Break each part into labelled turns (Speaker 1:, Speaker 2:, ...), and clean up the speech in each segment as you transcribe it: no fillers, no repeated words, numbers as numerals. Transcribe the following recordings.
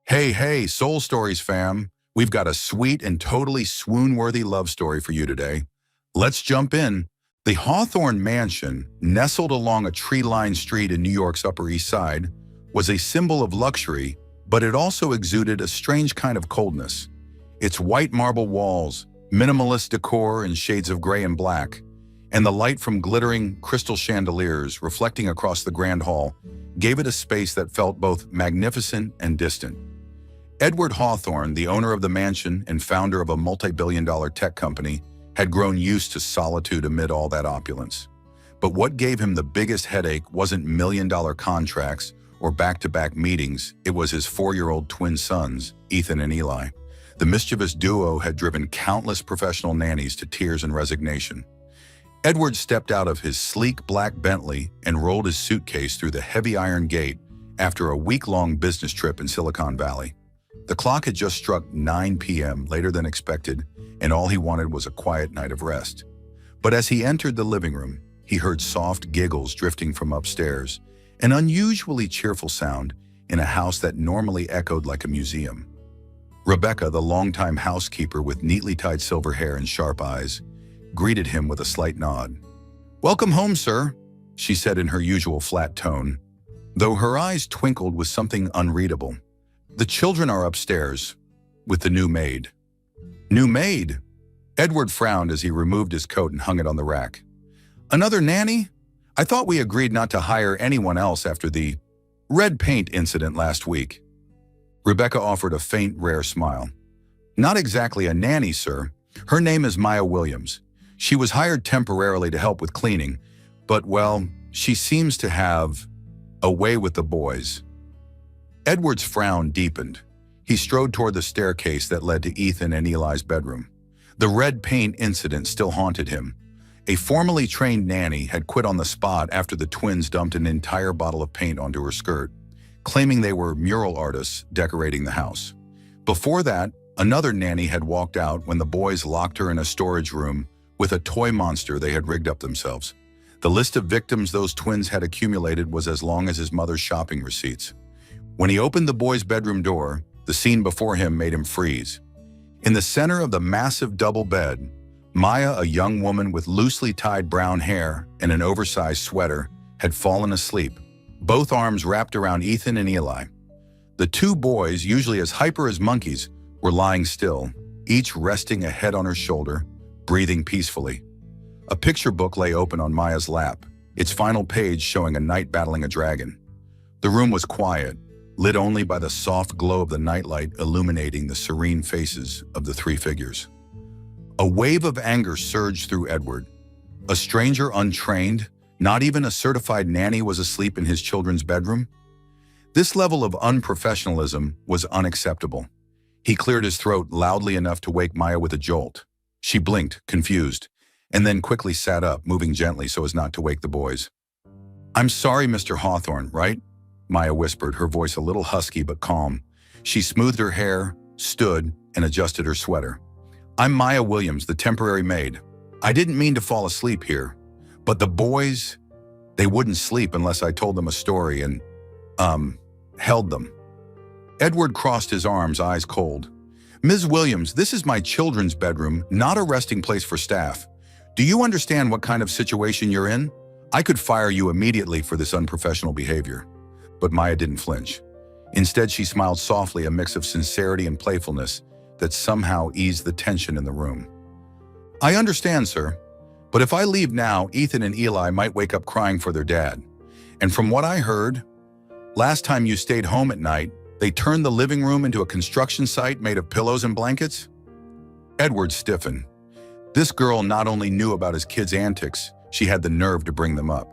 Speaker 1: Hey, Soul Stories fam. We've got a sweet and totally swoon-worthy love story for you today. Let's jump in. The Hawthorne Mansion, nestled along a tree-lined street in New York's Upper East Side, was a symbol of luxury, but it also exuded a strange kind of coldness. Its white marble walls, minimalist decor in shades of gray and black, and the light from glittering crystal chandeliers reflecting across the grand hall gave it a space that felt both magnificent and distant. Edward Hawthorne, the owner of the mansion and founder of a multi-billion-dollar tech company, had grown used to solitude amid all that opulence. But what gave him the biggest headache wasn't million-dollar contracts or back-to-back meetings, it was his 4-year-old twin sons, Ethan and Eli. The mischievous duo had driven countless professional nannies to tears and resignation. Edward stepped out of his sleek black Bentley and rolled his suitcase through the heavy iron gate after a week-long business trip in Silicon Valley. The clock had just struck 9 p.m., later than expected, and all he wanted was a quiet night of rest. But as he entered the living room, he heard soft giggles drifting from upstairs, an unusually cheerful sound in a house that normally echoed like a museum. Rebecca, the longtime housekeeper with neatly tied silver hair and sharp eyes, greeted him with a slight nod. "Welcome home, sir," she said in her usual flat tone, though her eyes twinkled with something unreadable. "The children are upstairs, with the new maid." "New maid?" Edward frowned as he removed his coat and hung it on the rack. "Another nanny? I thought we agreed not to hire anyone else after the red paint incident last week." Rebecca offered a faint, rare smile. "Not exactly a nanny, sir. Her name is Maya Williams. She was hired temporarily to help with cleaning, but, well, she seems to have a way with the boys." Edward's frown deepened. He strode toward the staircase that led to Ethan and Eli's bedroom. The red paint incident still haunted him. A formally trained nanny had quit on the spot after the twins dumped an entire bottle of paint onto her skirt, claiming they were mural artists decorating the house. Before that, another nanny had walked out when the boys locked her in a storage room with a toy monster they had rigged up themselves. The list of victims those twins had accumulated was as long as his mother's shopping receipts. When he opened the boy's bedroom door, the scene before him made him freeze. In the center of the massive double bed, Maya, a young woman with loosely tied brown hair and an oversized sweater, had fallen asleep, both arms wrapped around Ethan and Eli. The two boys, usually as hyper as monkeys, were lying still, each resting a head on her shoulder, breathing peacefully. A picture book lay open on Maya's lap, its final page showing a knight battling a dragon. The room was quiet, lit only by the soft glow of the nightlight illuminating the serene faces of the three figures. A wave of anger surged through Edward. A stranger untrained, not even a certified nanny, was asleep in his children's bedroom? This level of unprofessionalism was unacceptable. He cleared his throat loudly enough to wake Maya with a jolt. She blinked, confused, and then quickly sat up, moving gently so as not to wake the boys. "I'm sorry, Mr. Hawthorne, right?" Maya whispered, her voice a little husky but calm. She smoothed her hair, stood, and adjusted her sweater. "I'm Maya Williams, the temporary maid. I didn't mean to fall asleep here, but the boys, they wouldn't sleep unless I told them a story and, held them." Edward crossed his arms, eyes cold. "Ms. Williams, this is my children's bedroom, not a resting place for staff. Do you understand what kind of situation you're in? I could fire you immediately for this unprofessional behavior." But Maya didn't flinch. Instead, she smiled softly, a mix of sincerity and playfulness that somehow eased the tension in the room. "I understand, sir, but if I leave now, Ethan and Eli might wake up crying for their dad. And from what I heard, last time you stayed home at night, they turned the living room into a construction site made of pillows and blankets?" Edward stiffened. This girl not only knew about his kids' antics, she had the nerve to bring them up.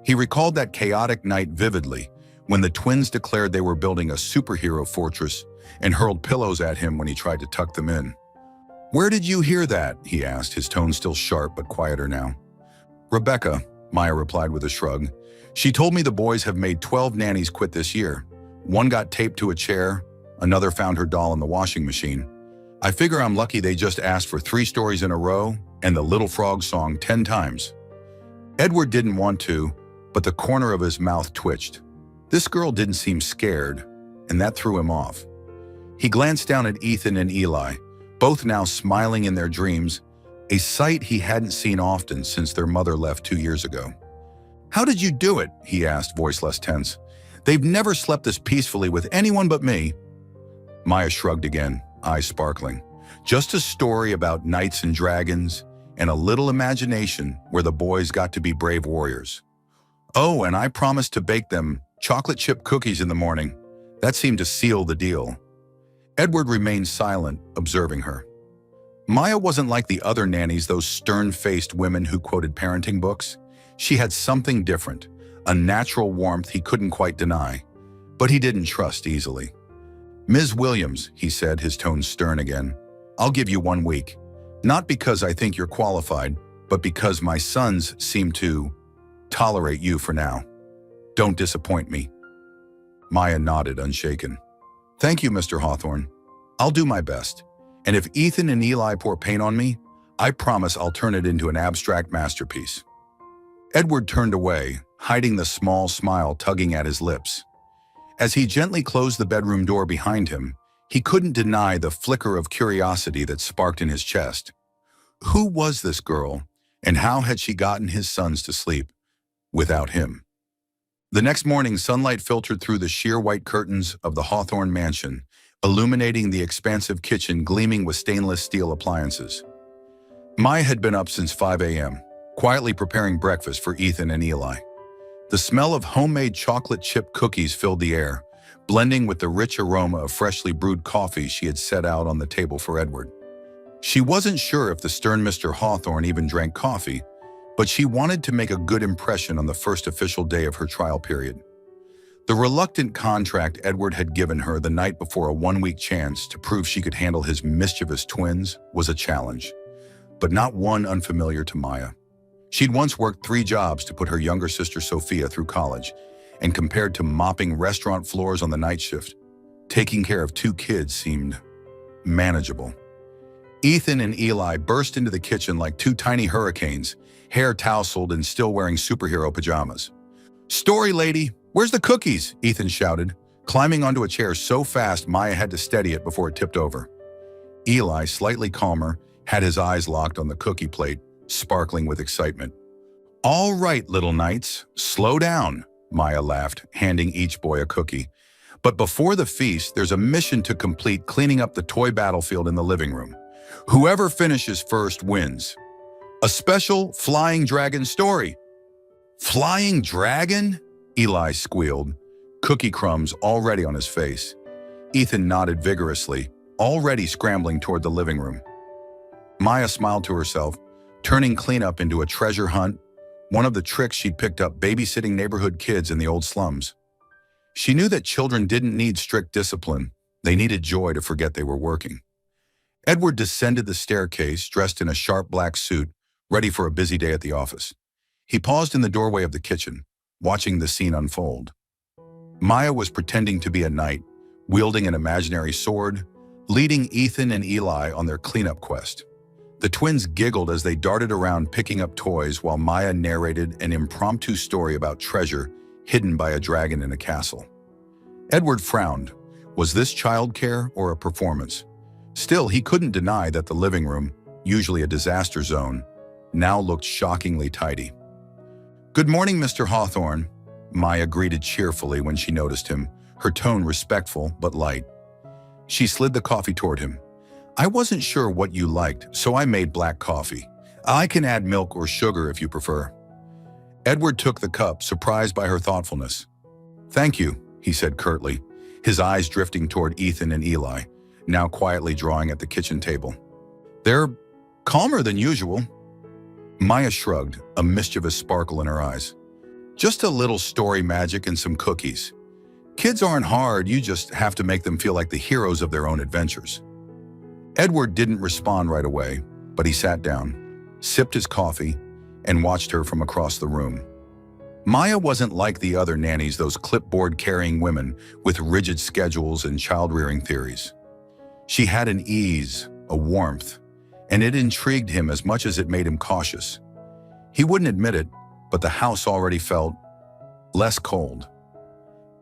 Speaker 1: He recalled that chaotic night vividly, when the twins declared they were building a superhero fortress and hurled pillows at him when he tried to tuck them in. "Where did you hear that?" he asked, his tone still sharp but quieter now. "Rebecca," Maya replied with a shrug. "She told me the boys have made 12 nannies quit this year. One got taped to a chair, another found her doll in the washing machine. I figure I'm lucky they just asked for 3 stories in a row and the Little Frog song 10 times." Edward didn't want to, but the corner of his mouth twitched. This girl didn't seem scared, and that threw him off. He glanced down at Ethan and Eli, both now smiling in their dreams, a sight he hadn't seen often since their mother left 2 years ago. "How did you do it?" he asked, voice less tense. "They've never slept this peacefully with anyone but me." Maya shrugged again, eyes sparkling. "Just a story about knights and dragons, and a little imagination where the boys got to be brave warriors. Oh, and I promised to bake them chocolate chip cookies in the morning. That seemed to seal the deal." Edward remained silent, observing her. Maya wasn't like the other nannies, those stern-faced women who quoted parenting books. She had something different, a natural warmth he couldn't quite deny, but he didn't trust easily. "Ms. Williams," he said, his tone stern again, "I'll give you 1 week. Not because I think you're qualified, but because my sons seem to tolerate you for now. Don't disappoint me." Maya nodded, unshaken. "Thank you, Mr. Hawthorne. I'll do my best. And if Ethan and Eli pour paint on me, I promise I'll turn it into an abstract masterpiece." Edward turned away, hiding the small smile tugging at his lips. As he gently closed the bedroom door behind him, he couldn't deny the flicker of curiosity that sparked in his chest. Who was this girl, and how had she gotten his sons to sleep without him? The next morning, sunlight filtered through the sheer white curtains of the Hawthorne mansion, illuminating the expansive kitchen gleaming with stainless steel appliances. Maya had been up since 5 a.m., quietly preparing breakfast for Ethan and Eli. The smell of homemade chocolate chip cookies filled the air, blending with the rich aroma of freshly brewed coffee she had set out on the table for Edward. She wasn't sure if the stern Mr. Hawthorne even drank coffee, but she wanted to make a good impression on the first official day of her trial period. The reluctant contract Edward had given her the night before a 1-week chance to prove she could handle his mischievous twins was a challenge, but not one unfamiliar to Maya. She'd once worked 3 jobs to put her younger sister Sophia through college, and compared to mopping restaurant floors on the night shift, taking care of 2 kids seemed manageable. Ethan and Eli burst into the kitchen like 2 tiny hurricanes, hair tousled and still wearing superhero pajamas. "Story lady, where's the cookies?" Ethan shouted, climbing onto a chair so fast Maya had to steady it before it tipped over. Eli, slightly calmer, had his eyes locked on the cookie plate, sparkling with excitement. "All right, little knights, slow down," Maya laughed, handing each boy a cookie. "But before the feast, there's a mission to complete, cleaning up the toy battlefield in the living room. Whoever finishes first wins. A special flying dragon story." "Flying dragon?" Eli squealed, cookie crumbs already on his face. Ethan nodded vigorously, already scrambling toward the living room. Maya smiled to herself, turning cleanup into a treasure hunt, one of the tricks she'd picked up babysitting neighborhood kids in the old slums. She knew that children didn't need strict discipline, they needed joy to forget they were working. Edward descended the staircase, dressed in a sharp black suit, ready for a busy day at the office. He paused in the doorway of the kitchen, watching the scene unfold. Maya was pretending to be a knight, wielding an imaginary sword, leading Ethan and Eli on their cleanup quest. The twins giggled as they darted around picking up toys while Maya narrated an impromptu story about treasure hidden by a dragon in a castle. Edward frowned. Was this childcare or a performance? Still, he couldn't deny that the living room, usually a disaster zone, now looked shockingly tidy. "Good morning, Mr. Hawthorne," Maya greeted cheerfully when she noticed him, her tone respectful but light. She slid the coffee toward him. "I wasn't sure what you liked, so I made black coffee. I can add milk or sugar if you prefer." Edward took the cup, surprised by her thoughtfulness. "Thank you," he said curtly, his eyes drifting toward Ethan and Eli, now quietly drawing at the kitchen table. "They're calmer than usual." Maya shrugged, a mischievous sparkle in her eyes. "Just a little story magic and some cookies. Kids aren't hard, you just have to make them feel like the heroes of their own adventures." Edward didn't respond right away, but he sat down, sipped his coffee, and watched her from across the room. Maya wasn't like the other nannies, those clipboard-carrying women with rigid schedules and child-rearing theories. She had an ease, a warmth, and it intrigued him as much as it made him cautious. He wouldn't admit it, but the house already felt less cold.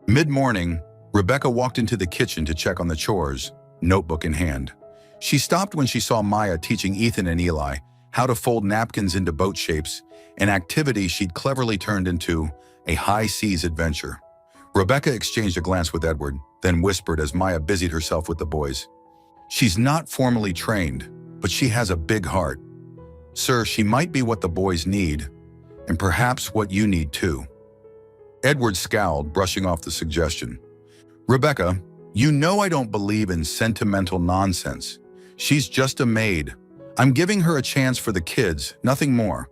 Speaker 1: Mid-morning, Rebecca walked into the kitchen to check on the chores, notebook in hand. She stopped when she saw Maya teaching Ethan and Eli how to fold napkins into boat shapes, an activity she'd cleverly turned into a high seas adventure. Rebecca exchanged a glance with Edward, then whispered as Maya busied herself with the boys. "She's not formally trained, but she has a big heart. Sir, she might be what the boys need, and perhaps what you need too." Edward scowled, brushing off the suggestion. "Rebecca, you know I don't believe in sentimental nonsense. She's just a maid. I'm giving her a chance for the kids, nothing more.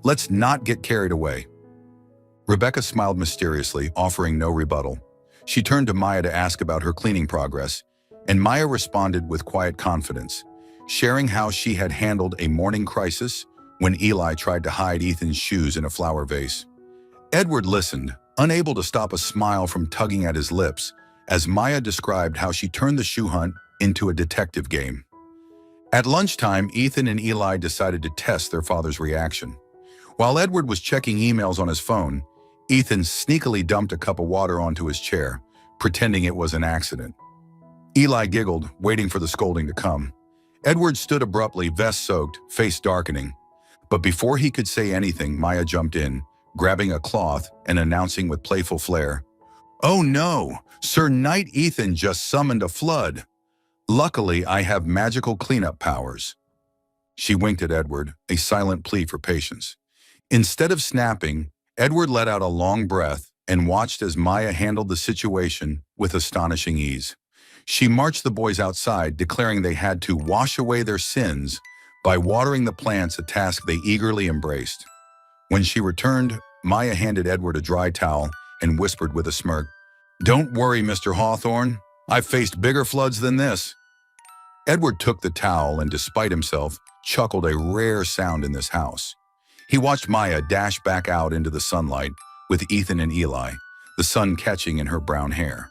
Speaker 1: Let's not get carried away." Rebecca smiled mysteriously, offering no rebuttal. She turned to Maya to ask about her cleaning progress, and Maya responded with quiet confidence, sharing how she had handled a morning crisis when Eli tried to hide Ethan's shoes in a flower vase. Edward listened, unable to stop a smile from tugging at his lips, as Maya described how she turned the shoe hunt into a detective game. At lunchtime, Ethan and Eli decided to test their father's reaction. While Edward was checking emails on his phone, Ethan sneakily dumped a cup of water onto his chair, pretending it was an accident. Eli giggled, waiting for the scolding to come. Edward stood abruptly, vest soaked, face darkening. But before he could say anything, Maya jumped in, grabbing a cloth and announcing with playful flair, "Oh no, Sir Knight Ethan just summoned a flood. Luckily, I have magical cleanup powers." She winked at Edward, a silent plea for patience. Instead of snapping, Edward let out a long breath and watched as Maya handled the situation with astonishing ease. She marched the boys outside, declaring they had to wash away their sins by watering the plants, a task they eagerly embraced. When she returned, Maya handed Edward a dry towel and whispered with a smirk, "Don't worry, Mr. Hawthorne. I've faced bigger floods than this." Edward took the towel and, despite himself, chuckled, a rare sound in this house. He watched Maya dash back out into the sunlight with Ethan and Eli, the sun catching in her brown hair.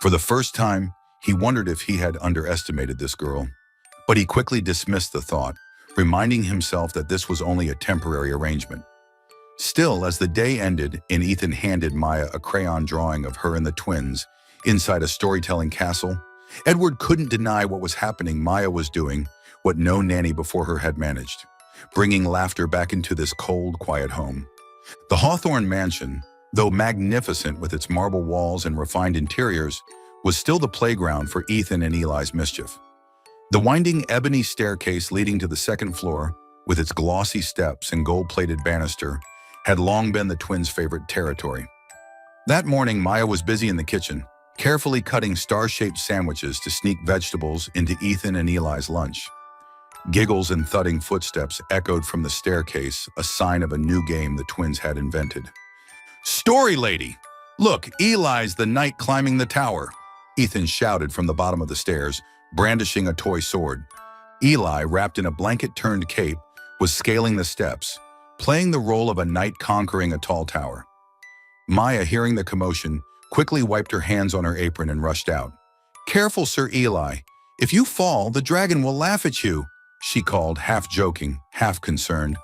Speaker 1: For the first time, he wondered if he had underestimated this girl. But he quickly dismissed the thought, reminding himself that this was only a temporary arrangement. Still, as the day ended and Ethan handed Maya a crayon drawing of her and the twins inside a storytelling castle, Edward couldn't deny what was happening. Maya was doing what no nanny before her had managed, bringing laughter back into this cold, quiet home. The Hawthorne mansion, though magnificent with its marble walls and refined interiors, was still the playground for Ethan and Eli's mischief. The winding ebony staircase leading to the second floor, with its glossy steps and gold-plated banister, had long been the twins' favorite territory. That morning, Maya was busy in the kitchen, carefully cutting star-shaped sandwiches to sneak vegetables into Ethan and Eli's lunch. Giggles and thudding footsteps echoed from the staircase, a sign of a new game the twins had invented. "Story lady! Look, Eli's the knight climbing the tower," Ethan shouted from the bottom of the stairs, brandishing a toy sword. Eli, wrapped in a blanket-turned cape, was scaling the steps, playing the role of a knight conquering a tall tower. Maya, hearing the commotion, quickly wiped her hands on her apron and rushed out. "Careful, Sir Eli. If you fall, the dragon will laugh at you," she called, half joking, half concerned.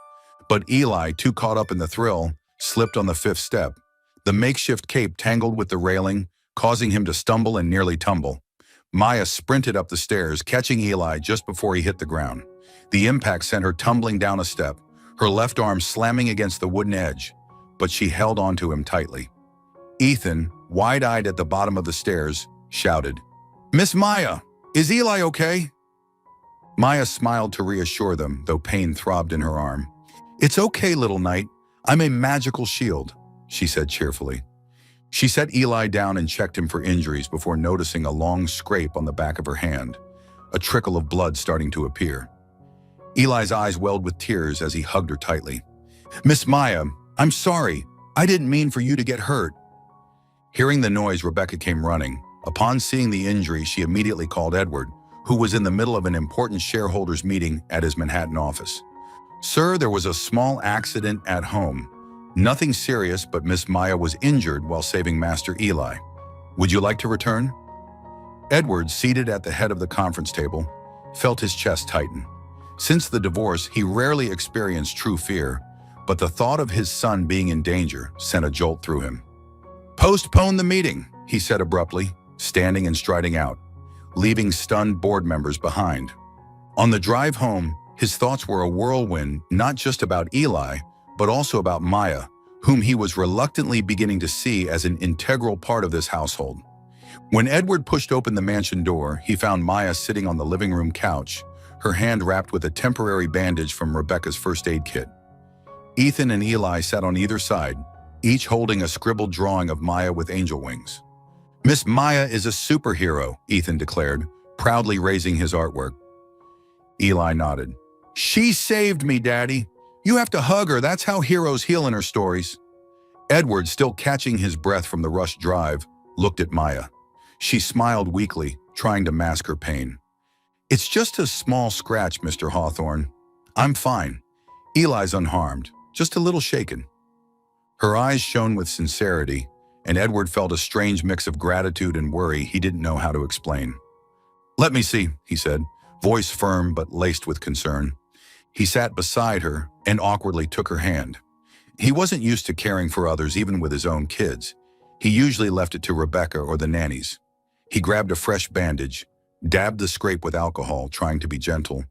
Speaker 1: But Eli, too caught up in the thrill, slipped on the fifth step. The makeshift cape tangled with the railing, causing him to stumble and nearly tumble. Maya sprinted up the stairs, catching Eli just before he hit the ground. The impact sent her tumbling down a step, her left arm slamming against the wooden edge, but she held onto him tightly. Ethan, wide-eyed at the bottom of the stairs, shouted, "Miss Maya, is Eli okay?" Maya smiled to reassure them, though pain throbbed in her arm. "It's okay, little knight. I'm a magical shield," she said cheerfully. She set Eli down and checked him for injuries before noticing a long scrape on the back of her hand, a trickle of blood starting to appear. Eli's eyes welled with tears as he hugged her tightly. "Miss Maya, I'm sorry. I didn't mean for you to get hurt." Hearing the noise, Rebecca came running. Upon seeing the injury, she immediately called Edward, who was in the middle of an important shareholders meeting at his Manhattan office. "Sir, there was a small accident at home. Nothing serious, but Miss Maya was injured while saving Master Eli. Would you like to return?" Edward, seated at the head of the conference table, felt his chest tighten. Since the divorce, he rarely experienced true fear, but the thought of his son being in danger sent a jolt through him. "Postpone the meeting," he said abruptly, standing and striding out. leaving stunned board members behind. On the drive home, his thoughts were a whirlwind, not just about Eli, but also about Maya, whom he was reluctantly beginning to see as an integral part of this household. When Edward pushed open the mansion door, he found Maya sitting on the living room couch, her hand wrapped with a temporary bandage from Rebecca's first aid kit. Ethan and Eli sat on either side, each holding a scribbled drawing of Maya with angel wings. "Miss Maya is a superhero," Ethan declared, proudly raising his artwork. Eli nodded. "She saved me, Daddy. You have to hug her, that's how heroes heal in her stories." Edward, still catching his breath from the rushed drive, looked at Maya. She smiled weakly, trying to mask her pain. "It's just a small scratch, Mr. Hawthorne. I'm fine." Eli's unharmed, just a little shaken. Her eyes shone with sincerity, and Edward felt a strange mix of gratitude and worry he didn't know how to explain. "Let me see," he said, voice firm but laced with concern. He sat beside her and awkwardly took her hand. He wasn't used to caring for others even with his own kids. He usually left it to Rebecca or the nannies. He grabbed a fresh bandage, dabbed the scrape with alcohol, trying to be gentle,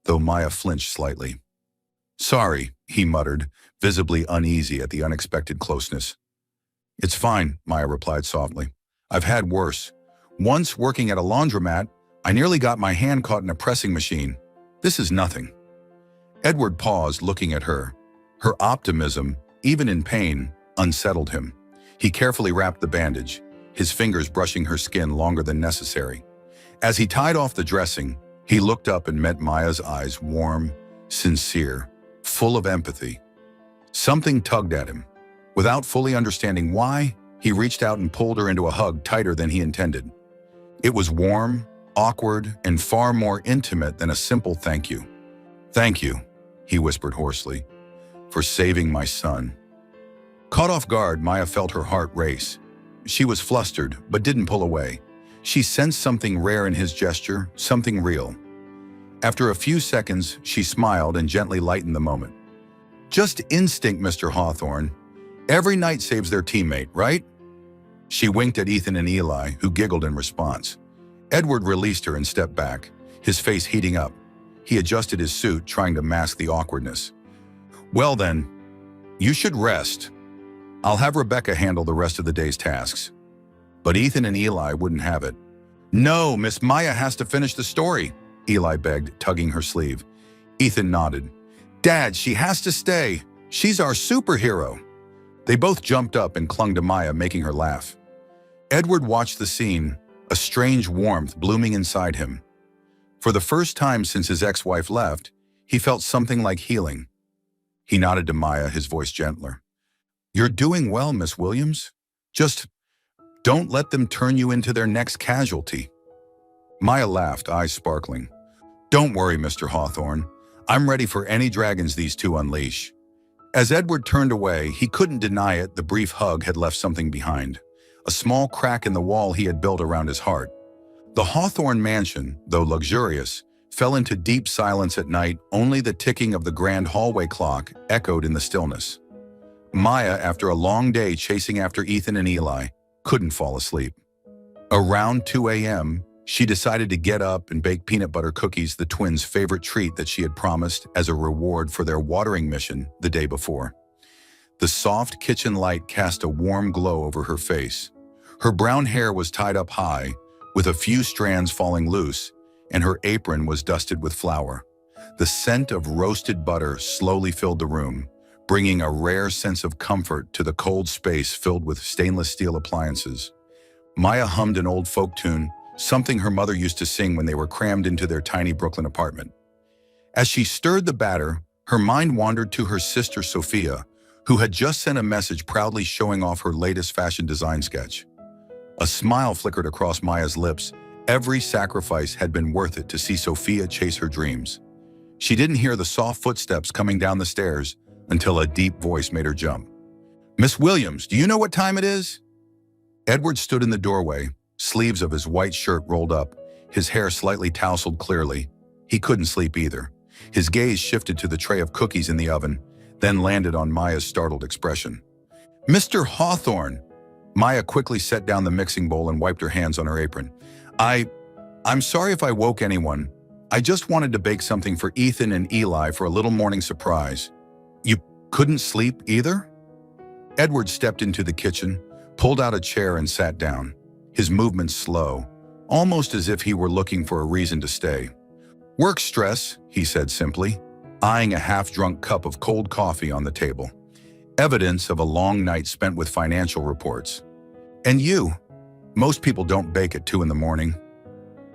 Speaker 1: though Maya flinched slightly. "Sorry," he muttered, visibly uneasy at the unexpected closeness. "It's fine," Maya replied softly. "I've had worse. Once, working at a laundromat, I nearly got my hand caught in a pressing machine. This is nothing." Edward paused, looking at her. Her optimism, even in pain, unsettled him. He carefully wrapped the bandage, his fingers brushing her skin longer than necessary. As he tied off the dressing, he looked up and met Maya's eyes, warm, sincere, full of empathy. Something tugged at him. Without fully understanding why, he reached out and pulled her into a hug tighter than he intended. It was warm, awkward, and far more intimate than a simple thank you. "Thank you," he whispered hoarsely, "for saving my son." Caught off guard, Maya felt her heart race. She was flustered, but didn't pull away. She sensed something rare in his gesture, something real. After a few seconds, she smiled and gently lightened the moment. "Just instinct, Mr. Hawthorne. Every knight saves their teammate, right?" She winked at Ethan and Eli, who giggled in response. Edward released her and stepped back, his face heating up. He adjusted his suit, trying to mask the awkwardness. "Well then, you should rest. I'll have Rebecca handle the rest of the day's tasks." But Ethan and Eli wouldn't have it. "No, Miss Maya has to finish the story," Eli begged, tugging her sleeve. Ethan nodded. "Dad, she has to stay. She's our superhero." They both jumped up and clung to Maya, making her laugh. Edward watched the scene, a strange warmth blooming inside him. For the first time since his ex-wife left, he felt something like healing. He nodded to Maya, his voice gentler. "You're doing well, Miss Williams. Just don't let them turn you into their next casualty." Maya laughed, eyes sparkling. "Don't worry, Mr. Hawthorne. I'm ready for any dragons these two unleash." As Edward turned away, he couldn't deny it, the brief hug had left something behind. A small crack in the wall he had built around his heart. The Hawthorne mansion, though luxurious, fell into deep silence at night. Only the ticking of the grand hallway clock echoed in the stillness. Maya, after a long day chasing after Ethan and Eli, couldn't fall asleep. Around 2 a.m., she decided to get up and bake peanut butter cookies, the twins' favorite treat that she had promised as a reward for their watering mission the day before. The soft kitchen light cast a warm glow over her face. Her brown hair was tied up high, with a few strands falling loose, and her apron was dusted with flour. The scent of roasted butter slowly filled the room, bringing a rare sense of comfort to the cold space filled with stainless steel appliances. Maya hummed an old folk tune, something her mother used to sing when they were crammed into their tiny Brooklyn apartment. As she stirred the batter, her mind wandered to her sister Sophia, who had just sent a message proudly showing off her latest fashion design sketch. A smile flickered across Maya's lips. Every sacrifice had been worth it to see Sophia chase her dreams. She didn't hear the soft footsteps coming down the stairs until a deep voice made her jump. "Miss Williams, do you know what time it is?" Edward stood in the doorway, sleeves of his white shirt rolled up, his hair slightly tousled clearly. He couldn't sleep either. His gaze shifted to the tray of cookies in the oven, then landed on Maya's startled expression. "Mr. Hawthorne!" Maya quickly set down the mixing bowl and wiped her hands on her apron. I I'm sorry if I woke anyone. I just wanted to bake something for Ethan and Eli for a little morning surprise. You couldn't sleep either? Edward stepped into the kitchen, pulled out a chair and sat down, his movements slow, almost as if he were looking for a reason to stay. Work stress, he said simply, eyeing a half-drunk cup of cold coffee on the table. Evidence of a long night spent with financial reports. And you? Most people don't bake at 2 in the morning.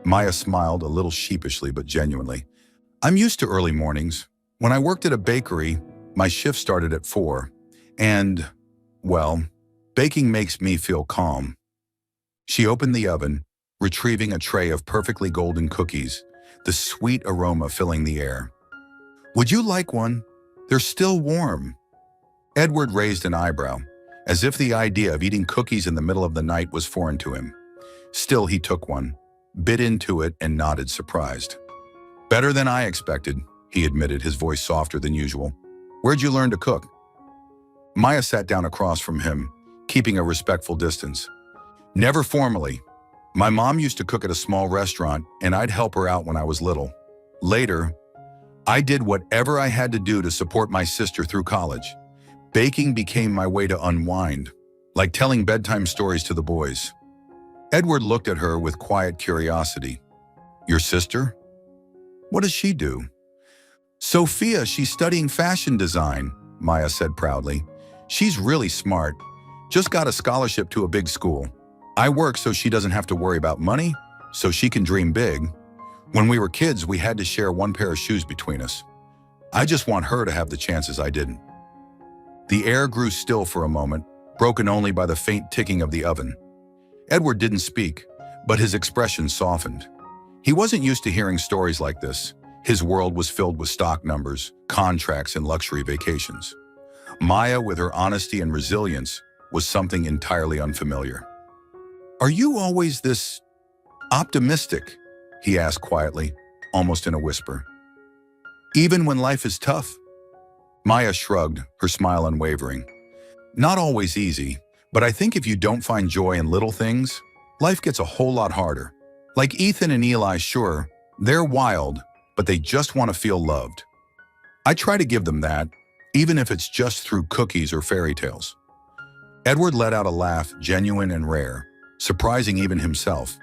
Speaker 1: Maya smiled a little sheepishly but genuinely. I'm used to early mornings. When I worked at a bakery, my shift started at 4. And, well, baking makes me feel calm. She opened the oven, retrieving a tray of perfectly golden cookies, the sweet aroma filling the air. Would you like one? They're still warm. Edward raised an eyebrow, as if the idea of eating cookies in the middle of the night was foreign to him. Still, he took one, bit into it, and nodded surprised. Better than I expected, he admitted, his voice softer than usual. Where'd you learn to cook? Maya sat down across from him, keeping a respectful distance. Never formally. My mom used to cook at a small restaurant, and I'd help her out when I was little. Later, I did whatever I had to do to support my sister through college. Baking became my way to unwind, like telling bedtime stories to the boys. Edward looked at her with quiet curiosity. Your sister? What does she do? Sophia, she's studying fashion design, Maya said proudly. She's really smart. Just got a scholarship to a big school. I work so she doesn't have to worry about money, so she can dream big. When we were kids, we had to share one pair of shoes between us. I just want her to have the chances I didn't. The air grew still for a moment, broken only by the faint ticking of the oven. Edward didn't speak, but his expression softened. He wasn't used to hearing stories like this. His world was filled with stock numbers, contracts, and luxury vacations. Maya, with her honesty and resilience, was something entirely unfamiliar. Are you always this optimistic? He asked quietly, almost in a whisper. Even when life is tough? Maya shrugged, her smile unwavering. Not always easy, but I think if you don't find joy in little things, life gets a whole lot harder. Like Ethan and Eli, sure, they're wild, but they just want to feel loved. I try to give them that, even if it's just through cookies or fairy tales. Edward let out a laugh, genuine and rare, surprising even himself.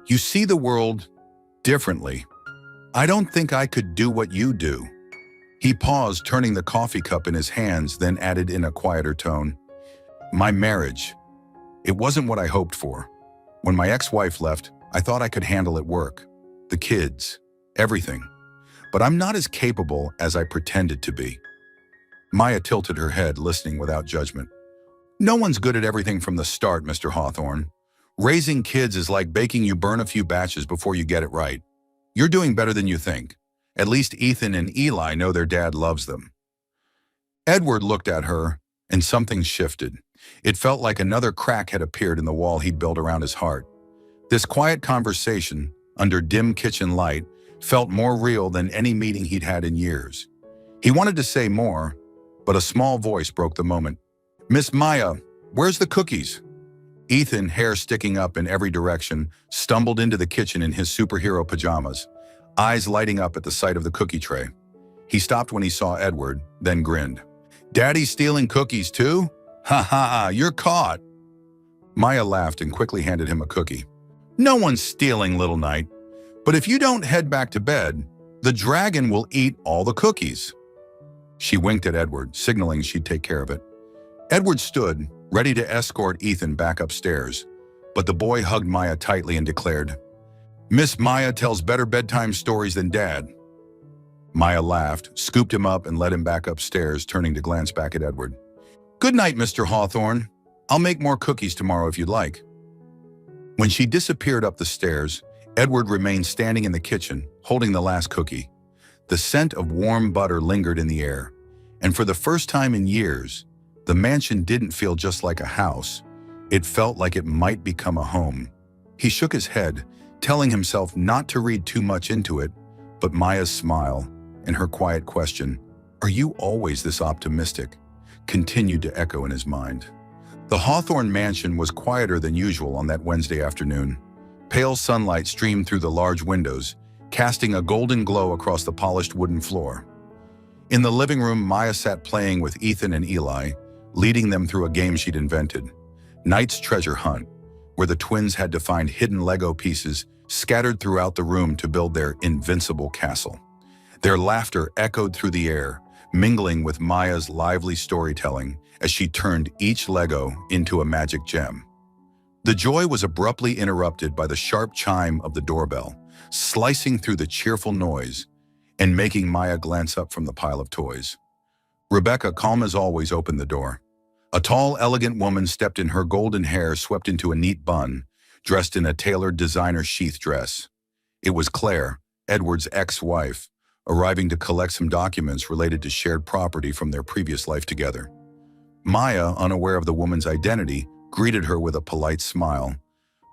Speaker 1: You see the world differently. I don't think I could do what you do. He paused, turning the coffee cup in his hands, then added in a quieter tone. My marriage. It wasn't what I hoped for. When my ex-wife left, I thought I could handle it work, the kids, everything. But I'm not as capable as I pretended to be. Maya tilted her head, listening without judgment. No one's good at everything from the start, Mr. Hawthorne. Raising kids is like baking. You burn a few batches before you get it right. You're doing better than you think. At least Ethan and Eli know their dad loves them. Edward looked at her, and something shifted. It felt like another crack had appeared in the wall he'd built around his heart. This quiet conversation, under dim kitchen light, felt more real than any meeting he'd had in years. He wanted to say more, but a small voice broke the moment. Miss Maya, where's the cookies? Ethan, hair sticking up in every direction, stumbled into the kitchen in his superhero pajamas, eyes lighting up at the sight of the cookie tray. He stopped when he saw Edward, then grinned. Daddy's stealing cookies too? Ha ha, you're caught. Maya laughed and quickly handed him a cookie. No one's stealing, little knight. But if you don't head back to bed, the dragon will eat all the cookies. She winked at Edward, signaling she'd take care of it. Edward stood, ready to escort Ethan back upstairs, but the boy hugged Maya tightly and declared, Miss Maya tells better bedtime stories than Dad. Maya laughed, scooped him up, and led him back upstairs, turning to glance back at Edward. Good night, Mr. Hawthorne. I'll make more cookies tomorrow if you'd like. When she disappeared up the stairs, Edward remained standing in the kitchen, holding the last cookie. The scent of warm butter lingered in the air, and for the first time in years, the mansion didn't feel just like a house. It felt like it might become a home. He shook his head, telling himself not to read too much into it, but Maya's smile and her quiet question, "Are you always this optimistic?" continued to echo in his mind. The Hawthorne mansion was quieter than usual on that Wednesday afternoon. Pale sunlight streamed through the large windows, casting a golden glow across the polished wooden floor. In the living room, Maya sat playing with Ethan and Eli, leading them through a game she'd invented, Knight's Treasure Hunt, where the twins had to find hidden Lego pieces scattered throughout the room to build their invincible castle. Their laughter echoed through the air, mingling with Maya's lively storytelling as she turned each Lego into a magic gem. The joy was abruptly interrupted by the sharp chime of the doorbell, slicing through the cheerful noise and making Maya glance up from the pile of toys. Rebecca, calm as always, opened the door. A tall, elegant woman stepped in, her golden hair swept into a neat bun, dressed in a tailored designer sheath dress. It was Claire, Edward's ex-wife, arriving to collect some documents related to shared property from their previous life together. Maya, unaware of the woman's identity, greeted her with a polite smile,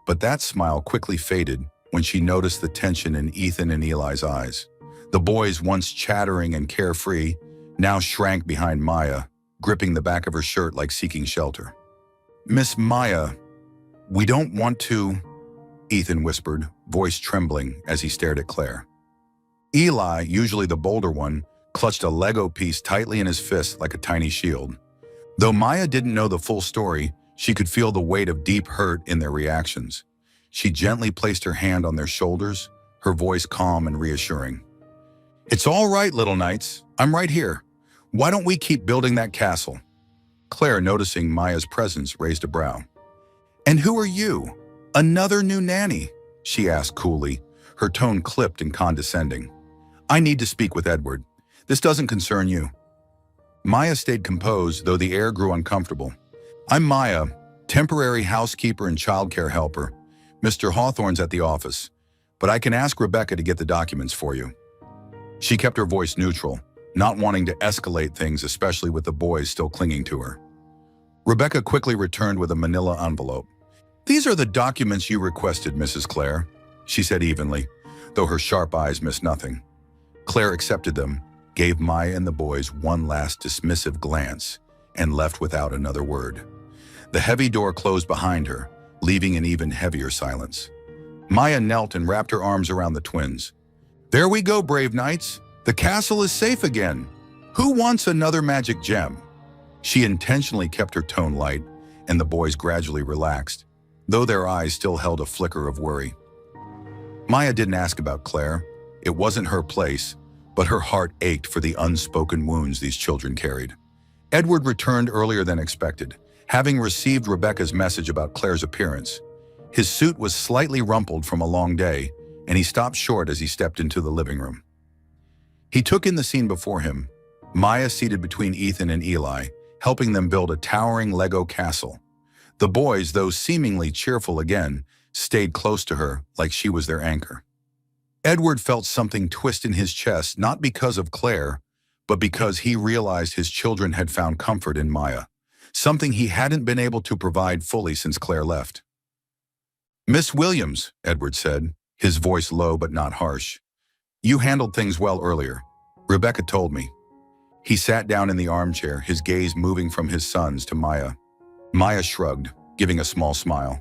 Speaker 1: but that smile quickly faded when she noticed the tension in Ethan and Eli's eyes. The boys, once chattering and carefree, now shrank behind Maya, gripping the back of her shirt like seeking shelter. "Miss Maya, we don't want to," Ethan whispered, voice trembling as he stared at Claire. Eli, usually the bolder one, clutched a Lego piece tightly in his fist like a tiny shield. Though Maya didn't know the full story, she could feel the weight of deep hurt in their reactions. She gently placed her hand on their shoulders, her voice calm and reassuring. "It's all right, little knights. I'm right here. Why don't we keep building that castle?" Claire, noticing Maya's presence, raised a brow. "And who are you? Another new nanny?" she asked coolly, her tone clipped and condescending. "I need to speak with Edward. This doesn't concern you." Maya stayed composed, though the air grew uncomfortable. "I'm Maya, temporary housekeeper and childcare helper. Mr. Hawthorne's at the office, but I can ask Rebecca to get the documents for you." She kept her voice neutral, not wanting to escalate things, especially with the boys still clinging to her. Rebecca quickly returned with a manila envelope. "These are the documents you requested, Mrs. Claire," she said evenly, though her sharp eyes missed nothing. Claire accepted them, gave Maya and the boys one last dismissive glance, and left without another word. The heavy door closed behind her, leaving an even heavier silence. Maya knelt and wrapped her arms around the twins. "There we go, brave knights. The castle is safe again. Who wants another magic gem?" She intentionally kept her tone light, and the boys gradually relaxed, though their eyes still held a flicker of worry. Maya didn't ask about Claire. It wasn't her place, but her heart ached for the unspoken wounds these children carried. Edward returned earlier than expected, having received Rebecca's message about Claire's appearance. His suit was slightly rumpled from a long day, and he stopped short as he stepped into the living room. He took in the scene before him, Maya seated between Ethan and Eli, helping them build a towering Lego castle. The boys, though seemingly cheerful again, stayed close to her like she was their anchor. Edward felt something twist in his chest, not because of Claire, but because he realized his children had found comfort in Maya, something he hadn't been able to provide fully since Claire left. "Miss Williams," Edward said, his voice low but not harsh. "You handled things well earlier. Rebecca told me." He sat down in the armchair, his gaze moving from his sons to Maya. Maya shrugged, giving a small smile.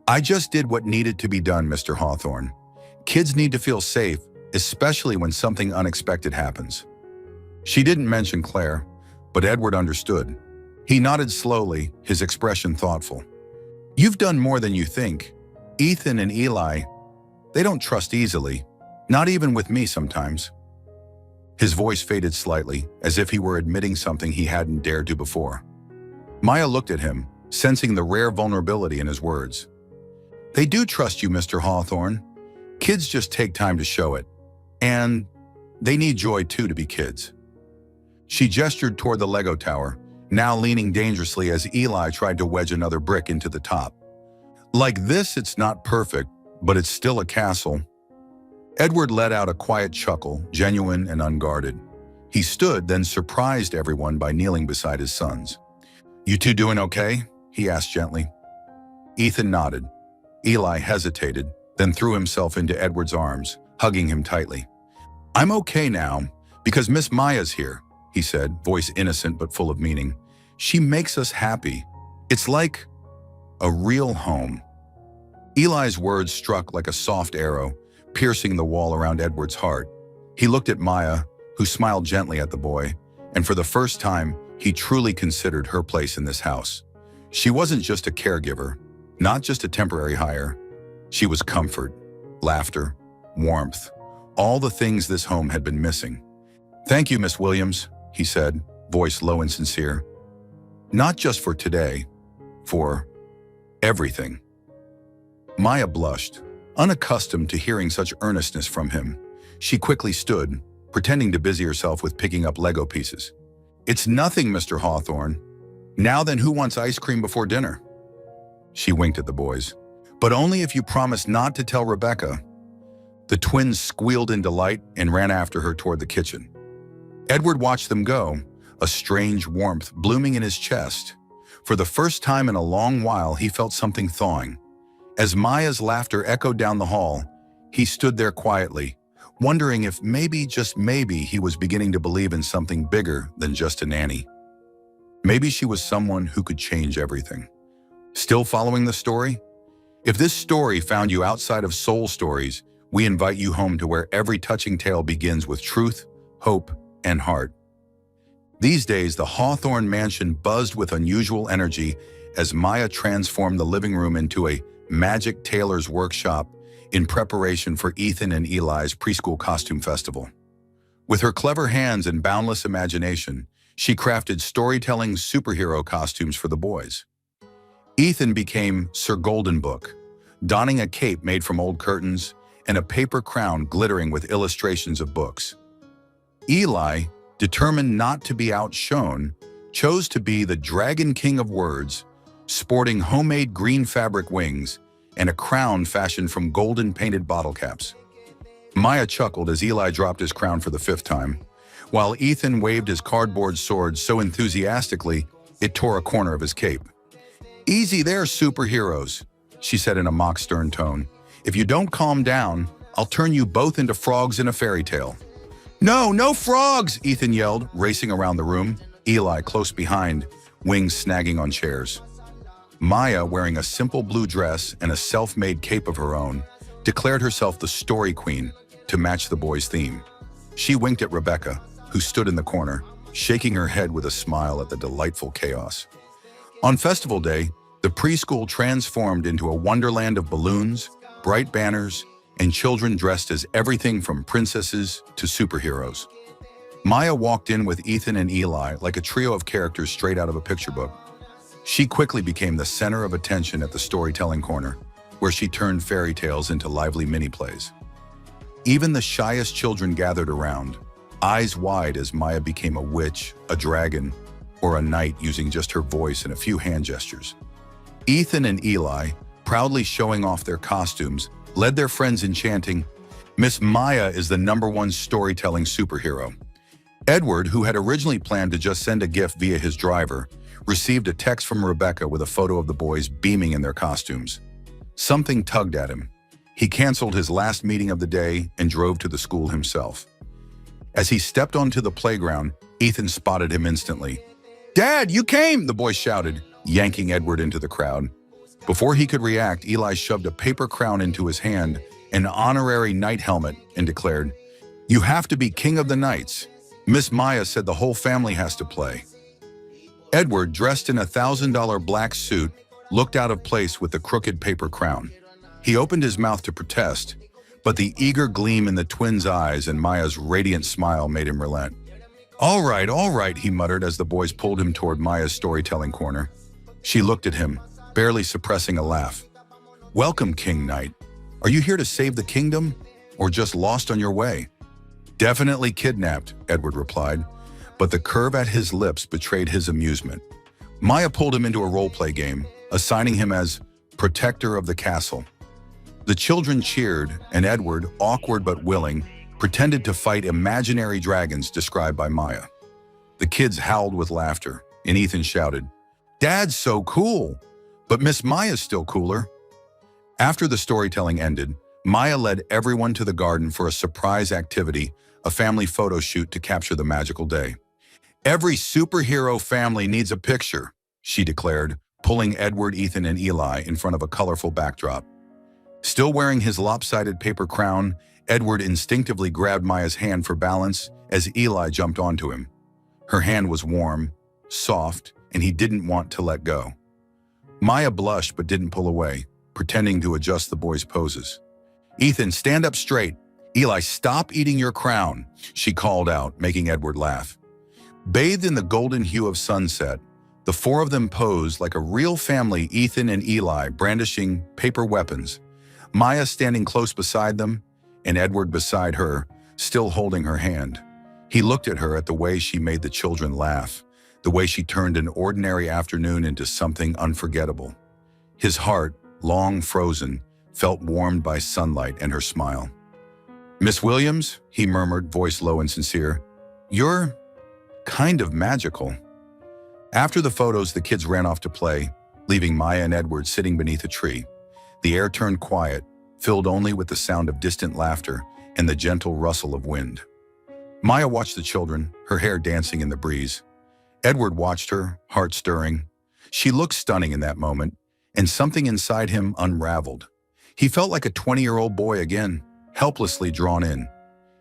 Speaker 1: "I just did what needed to be done, Mr. Hawthorne. Kids need to feel safe, especially when something unexpected happens." She didn't mention Claire, but Edward understood. He nodded slowly, his expression thoughtful. "You've done more than you think. Ethan and Eli, they don't trust easily, not even with me sometimes." His voice faded slightly, as if he were admitting something he hadn't dared to before. Maya looked at him, sensing the rare vulnerability in his words. "They do trust you, Mr. Hawthorne. Kids just take time to show it. And they need joy too to be kids." She gestured toward the Lego tower, now leaning dangerously as Eli tried to wedge another brick into the top. "Like this, it's not perfect, but it's still a castle." Edward let out a quiet chuckle, genuine and unguarded. He stood, then surprised everyone by kneeling beside his sons. "You two doing okay?" he asked gently. Ethan nodded. Eli hesitated, then threw himself into Edward's arms, hugging him tightly. "I'm okay now, because Miss Maya's here," he said, voice innocent but full of meaning. "She makes us happy. It's like a real home." Eli's words struck like a soft arrow, piercing the wall around Edward's heart. He looked at Maya, who smiled gently at the boy, and for the first time, he truly considered her place in this house. She wasn't just a caregiver, not just a temporary hire. She was comfort, laughter, warmth, all the things this home had been missing. "Thank you, Miss Williams," he said, voice low and sincere. "Not just for today, for everything." Maya blushed, unaccustomed to hearing such earnestness from him. She quickly stood, pretending to busy herself with picking up Lego pieces. "It's nothing, Mr. Hawthorne. Now then, who wants ice cream before dinner?" She winked at the boys. "But only if you promise not to tell Rebecca." The twins squealed in delight and ran after her toward the kitchen. Edward watched them go, a strange warmth blooming in his chest. For the first time in a long while, he felt something thawing. As Maya's laughter echoed down the hall, he stood there quietly, wondering if maybe, just maybe, he was beginning to believe in something bigger than just a nanny. Maybe she was someone who could change everything. Still following the story? If this story found you outside of Soul Stories, we invite you home to where every touching tale begins with truth, hope, and heart. These days, the Hawthorne mansion buzzed with unusual energy as Maya transformed the living room into a magic tailor's workshop in preparation for Ethan and Eli's preschool costume festival. With her clever hands and boundless imagination, she crafted storytelling superhero costumes for the boys. Ethan became Sir Goldenbook, donning a cape made from old curtains and a paper crown glittering with illustrations of books. Eli, determined not to be outshone, chose to be the Dragon King of Words, sporting homemade green fabric wings and a crown fashioned from golden painted bottle caps. Maya chuckled as Eli dropped his crown for the 5th time, while Ethan waved his cardboard sword so enthusiastically it tore a corner of his cape. "Easy there, superheroes," she said in a mock stern tone. "If you don't calm down, I'll turn you both into frogs in a fairy tale." "No, no frogs!" Ethan yelled, racing around the room, Eli close behind, wings snagging on chairs. Maya, wearing a simple blue dress and a self-made cape of her own, declared herself the story queen to match the boys' theme. She winked at Rebecca, who stood in the corner, shaking her head with a smile at the delightful chaos. On festival day, the preschool transformed into a wonderland of balloons, bright banners, and children dressed as everything from princesses to superheroes. Maya walked in with Ethan and Eli like a trio of characters straight out of a picture book. She quickly became the center of attention at the storytelling corner, where she turned fairy tales into lively mini-plays. Even the shyest children gathered around, eyes wide as Maya became a witch, a dragon, or a knight using just her voice and a few hand gestures. Ethan and Eli, proudly showing off their costumes, led their friends in chanting, "Miss Maya is the #1 storytelling superhero." Edward, who had originally planned to just send a gift via his driver, received a text from Rebecca with a photo of the boys beaming in their costumes. Something tugged at him. He canceled his last meeting of the day and drove to the school himself. As he stepped onto the playground, Ethan spotted him instantly. "Dad, you came!" the boy shouted, yanking Edward into the crowd. Before he could react, Eli shoved a paper crown into his hand, an honorary knight helmet, and declared, "You have to be king of the knights. Miss Maya said the whole family has to play." Edward, dressed in a $1,000 black suit, looked out of place with the crooked paper crown. He opened his mouth to protest, but the eager gleam in the twins' eyes and Maya's radiant smile made him relent. All right, he muttered as the boys pulled him toward Maya's storytelling corner. She looked at him, barely suppressing a laugh. "Welcome, King Knight. Are you here to save the kingdom, or just lost on your way?" "Definitely kidnapped," Edward replied, but the curve at his lips betrayed his amusement. Maya pulled him into a role-play game, assigning him as protector of the castle. The children cheered, and Edward, awkward but willing, pretended to fight imaginary dragons described by Maya. The kids howled with laughter, and Ethan shouted, "Dad's so cool, but Miss Maya's still cooler." After the storytelling ended, Maya led everyone to the garden for a surprise activity, a family photo shoot to capture the magical day. "Every superhero family needs a picture," she declared, pulling Edward, Ethan, and Eli in front of a colorful backdrop. Still wearing his lopsided paper crown, Edward instinctively grabbed Maya's hand for balance as Eli jumped onto him. Her hand was warm, soft, and he didn't want to let go. Maya blushed but didn't pull away, pretending to adjust the boy's poses. "Ethan, stand up straight. Eli, stop eating your crown," she called out, making Edward laugh. Bathed in the golden hue of sunset, the four of them posed like a real family, Ethan and Eli brandishing paper weapons, Maya standing close beside them, and Edward beside her, still holding her hand. He looked at her at the way she made the children laugh, the way she turned an ordinary afternoon into something unforgettable. His heart, long frozen, felt warmed by sunlight and her smile. "Miss Williams," he murmured, voice low and sincere, "you're kind of magical." After the photos, the kids ran off to play, leaving Maya and Edward sitting beneath a tree. The air turned quiet, filled only with the sound of distant laughter and the gentle rustle of wind. Maya watched the children, her hair dancing in the breeze. Edward watched her, heart stirring. She looked stunning in that moment, and something inside him unraveled. He felt like a 20-year-old boy again, helplessly drawn in.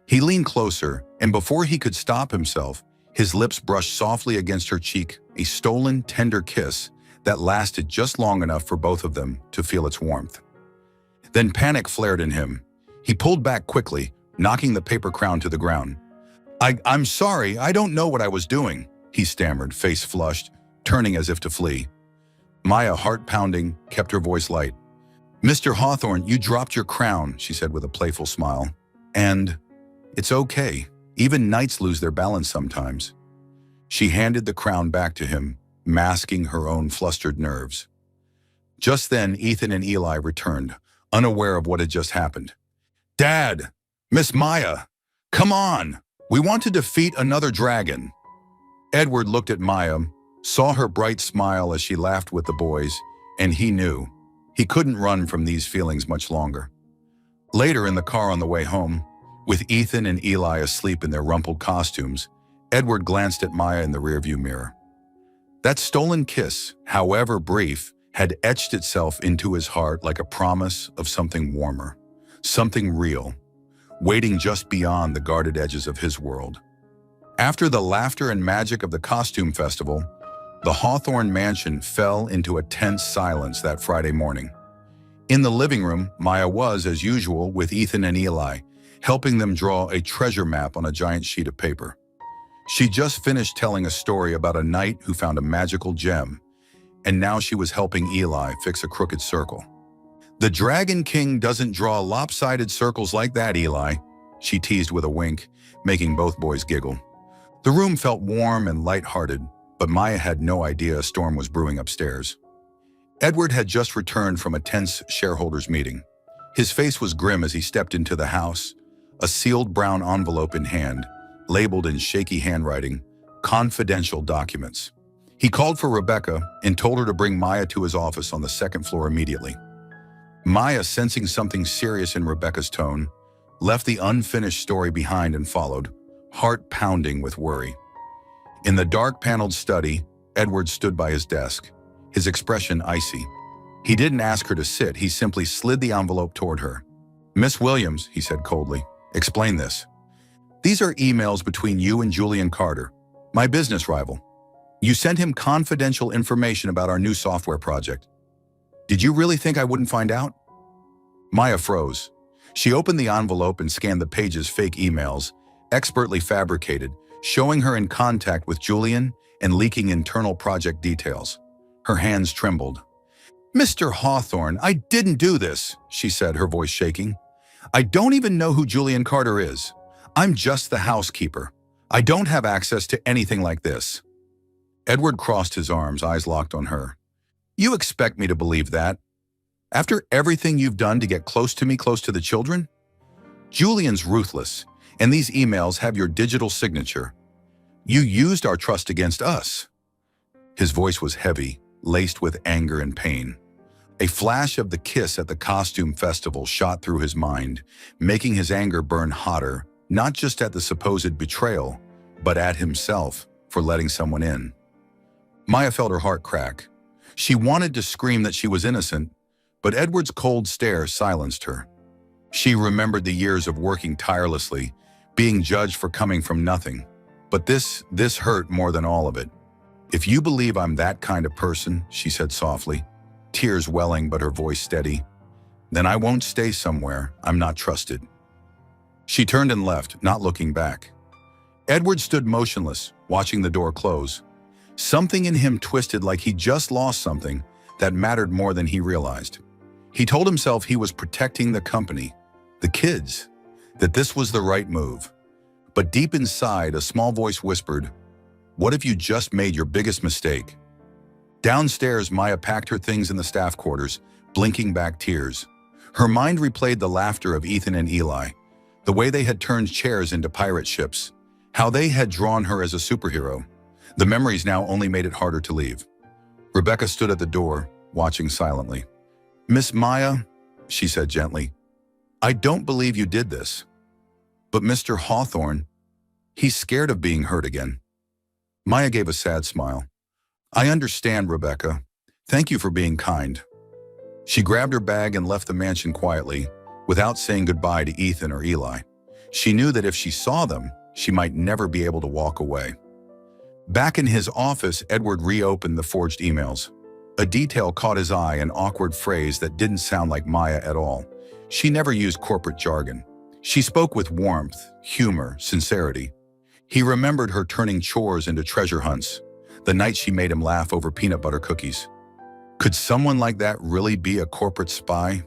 Speaker 1: He leaned closer, and before he could stop himself, his lips brushed softly against her cheek, a stolen, tender kiss that lasted just long enough for both of them to feel its warmth. Then panic flared in him. He pulled back quickly, knocking the paper crown to the ground. I'm sorry, I don't know what I was doing," he stammered, face flushed, turning as if to flee. Maya, heart pounding, kept her voice light. "Mr. Hawthorne, you dropped your crown," she said with a playful smile. "And it's okay. Even knights lose their balance sometimes." She handed the crown back to him, masking her own flustered nerves. Just then, Ethan and Eli returned, unaware of what had just happened. "Dad! Miss Maya! Come on! We want to defeat another dragon." Edward looked at Maya, saw her bright smile as she laughed with the boys, and he knew he couldn't run from these feelings much longer. Later in the car on the way home, with Ethan and Eli asleep in their rumpled costumes, Edward glanced at Maya in the rearview mirror. That stolen kiss, however brief, had etched itself into his heart like a promise of something warmer, something real, waiting just beyond the guarded edges of his world. After the laughter and magic of the costume festival, the Hawthorne mansion fell into a tense silence that Friday morning. In the living room, Maya was, as usual, with Ethan and Eli, helping them draw a treasure map on a giant sheet of paper. She just finished telling a story about a knight who found a magical gem, and now she was helping Eli fix a crooked circle. "The Dragon King doesn't draw lopsided circles like that, Eli," she teased with a wink, making both boys giggle. The room felt warm and light-hearted, but Maya had no idea a storm was brewing upstairs. Edward had just returned from a tense shareholders meeting. His face was grim as he stepped into the house, a sealed brown envelope in hand, labeled in shaky handwriting, "Confidential Documents." He called for Rebecca and told her to bring Maya to his office on the second floor immediately. Maya, sensing something serious in Rebecca's tone, left the unfinished story behind and followed, heart pounding with worry. In the dark paneled study, Edward stood by his desk, his expression icy. He didn't ask her to sit, he simply slid the envelope toward her. "Miss Williams," he said coldly, "explain this. These are emails between you and Julian Carter, my business rival. You sent him confidential information about our new software project. Did you really think I wouldn't find out?" Maya froze. She opened the envelope and scanned the page's fake emails, expertly fabricated, showing her in contact with Julian and leaking internal project details. Her hands trembled. "Mr. Hawthorne, I didn't do this," she said, her voice shaking. "I don't even know who Julian Carter is. I'm just the housekeeper. I don't have access to anything like this." Edward crossed his arms, eyes locked on her. "You expect me to believe that? After everything you've done to get close to me, close to the children? Julian's ruthless, and these emails have your digital signature. You used our trust against us." His voice was heavy, laced with anger and pain. A flash of the kiss at the costume festival shot through his mind, making his anger burn hotter, not just at the supposed betrayal, but at himself for letting someone in. Maya felt her heart crack. She wanted to scream that she was innocent, But Edward's cold stare silenced her. She remembered the years of working tirelessly, being judged for coming from nothing. But this hurt more than all of it. "If you believe I'm that kind of person," she said softly, tears welling but her voice steady, "then I won't stay somewhere I'm not trusted." She turned and left, not looking back. Edward stood motionless, watching the door close. Something in him twisted like he just lost something that mattered more than he realized. He told himself he was protecting the company, the kids, that this was the right move. But deep inside, a small voice whispered, "What if you just made your biggest mistake?" Downstairs, Maya packed her things in the staff quarters, blinking back tears. Her mind replayed the laughter of Ethan and Eli, the way they had turned chairs into pirate ships, how they had drawn her as a superhero. The memories now only made it harder to leave. Rebecca stood at the door, watching silently. "Miss Maya," she said gently, "I don't believe you did this. But Mr. Hawthorne, he's scared of being hurt again." Maya gave a sad smile. "I understand, Rebecca. Thank you for being kind." She grabbed her bag and left the mansion quietly, without saying goodbye to Ethan or Eli. She knew that if she saw them, she might never be able to walk away. Back in his office, Edward reopened the forged emails. A detail caught his eye, an awkward phrase that didn't sound like Maya at all. She never used corporate jargon. She spoke with warmth, humor, sincerity. He remembered her turning chores into treasure hunts, the night she made him laugh over peanut butter cookies. Could someone like that really be a corporate spy?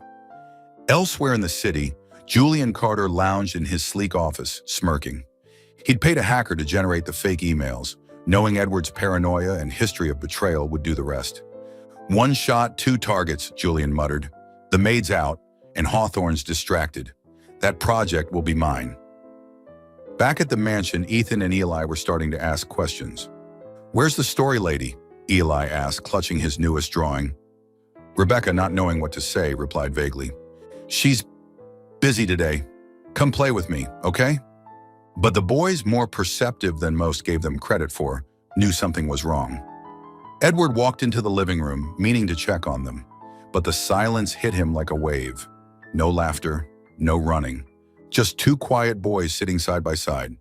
Speaker 1: Elsewhere in the city, Julian Carter lounged in his sleek office, smirking. He'd paid a hacker to generate the fake emails, knowing Edward's paranoia and history of betrayal would do the rest. "One shot, two targets," Julian muttered. "The maid's out, and Hawthorne's distracted. That project will be mine." Back at the mansion, Ethan and Eli were starting to ask questions. "Where's the story lady?" Eli asked, clutching his newest drawing. Rebecca, not knowing what to say, replied vaguely, "She's busy today. Come play with me, okay?" But the boys, more perceptive than most gave them credit for, knew something was wrong. Edward walked into the living room, meaning to check on them, but the silence hit him like a wave. No laughter, no running, just two quiet boys sitting side by side.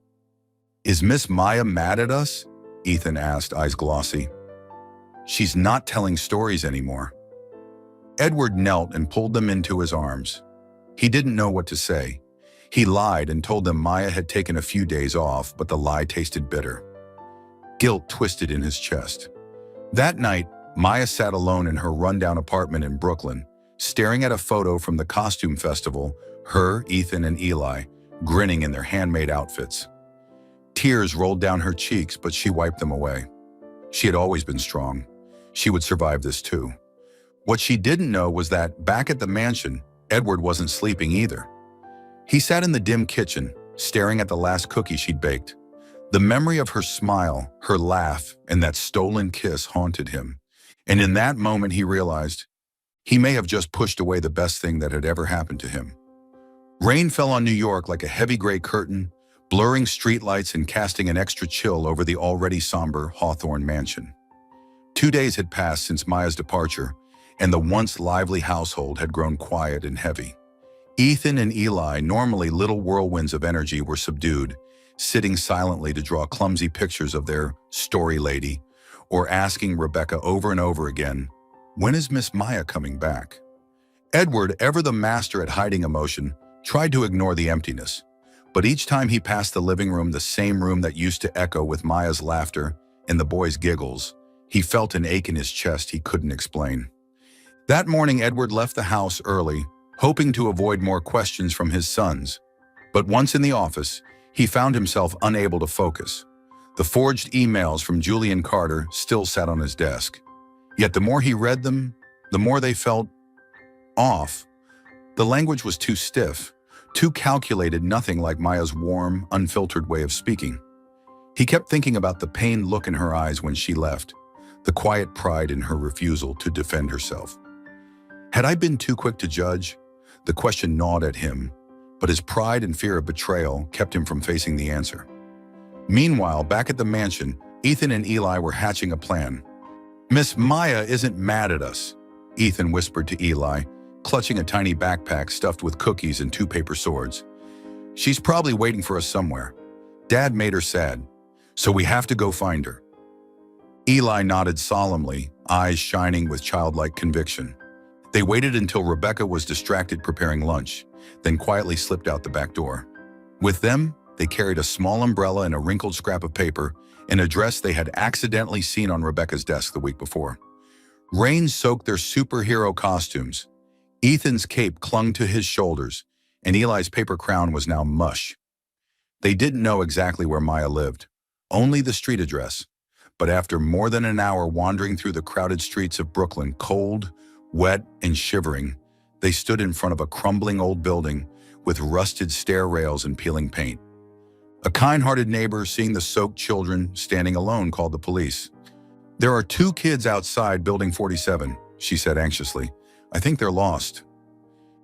Speaker 1: "Is Miss Maya mad at us?" Ethan asked, eyes glossy. "She's not telling stories anymore." Edward knelt and pulled them into his arms. He didn't know what to say. He lied and told them Maya had taken a few days off, but the lie tasted bitter. Guilt twisted in his chest. That night, Maya sat alone in her rundown apartment in Brooklyn, staring at a photo from the costume festival, her, Ethan, and Eli, grinning in their handmade outfits. Tears rolled down her cheeks, but she wiped them away. She had always been strong. She would survive this too. What she didn't know was that, back at the mansion, Edward wasn't sleeping either. He sat in the dim kitchen, staring at the last cookie she'd baked. The memory of her smile, her laugh, and that stolen kiss haunted him. And in that moment, he realized he may have just pushed away the best thing that had ever happened to him. Rain fell on New York like a heavy gray curtain, blurring streetlights and casting an extra chill over the already somber Hawthorne mansion. 2 days had passed since Maya's departure, and the once lively household had grown quiet and heavy. Ethan and Eli, normally little whirlwinds of energy, were subdued, sitting silently to draw clumsy pictures of their story lady, or asking Rebecca over and over again, "When is Miss Maya coming back?" Edward, ever the master at hiding emotion, tried to ignore the emptiness. But each time he passed the living room, the same room that used to echo with Maya's laughter and the boys' giggles, he felt an ache in his chest he couldn't explain. That morning, Edward left the house early, hoping to avoid more questions from his sons. But once in the office, he found himself unable to focus. The forged emails from Julian Carter still sat on his desk. Yet the more he read them, the more they felt off. The language was too stiff, too calculated, nothing like Maya's warm, unfiltered way of speaking. He kept thinking about the pained look in her eyes when she left, the quiet pride in her refusal to defend herself. Had I been too quick to judge? The question gnawed at him, but his pride and fear of betrayal kept him from facing the answer. Meanwhile, back at the mansion, Ethan and Eli were hatching a plan. "Miss Maya isn't mad at us," Ethan whispered to Eli, clutching a tiny backpack stuffed with cookies and 2 paper swords. She's probably waiting for us somewhere. Dad made her sad, so we have to go find her. Eli nodded solemnly, eyes shining with childlike conviction. They waited until Rebecca was distracted preparing lunch, then quietly slipped out the back door. With them, they carried a small umbrella and a wrinkled scrap of paper, an address they had accidentally seen on Rebecca's desk the week before. Rain soaked their superhero costumes. Ethan's cape clung to his shoulders, and Eli's paper crown was now mush. They didn't know exactly where Maya lived, only the street address. But after more than an hour wandering through the crowded streets of Brooklyn, cold, wet, and shivering, they stood in front of a crumbling old building with rusted stair rails and peeling paint. A kind-hearted neighbor, seeing the soaked children standing alone, called the police. "There are 2 kids outside Building 47, she said anxiously. "I think they're lost."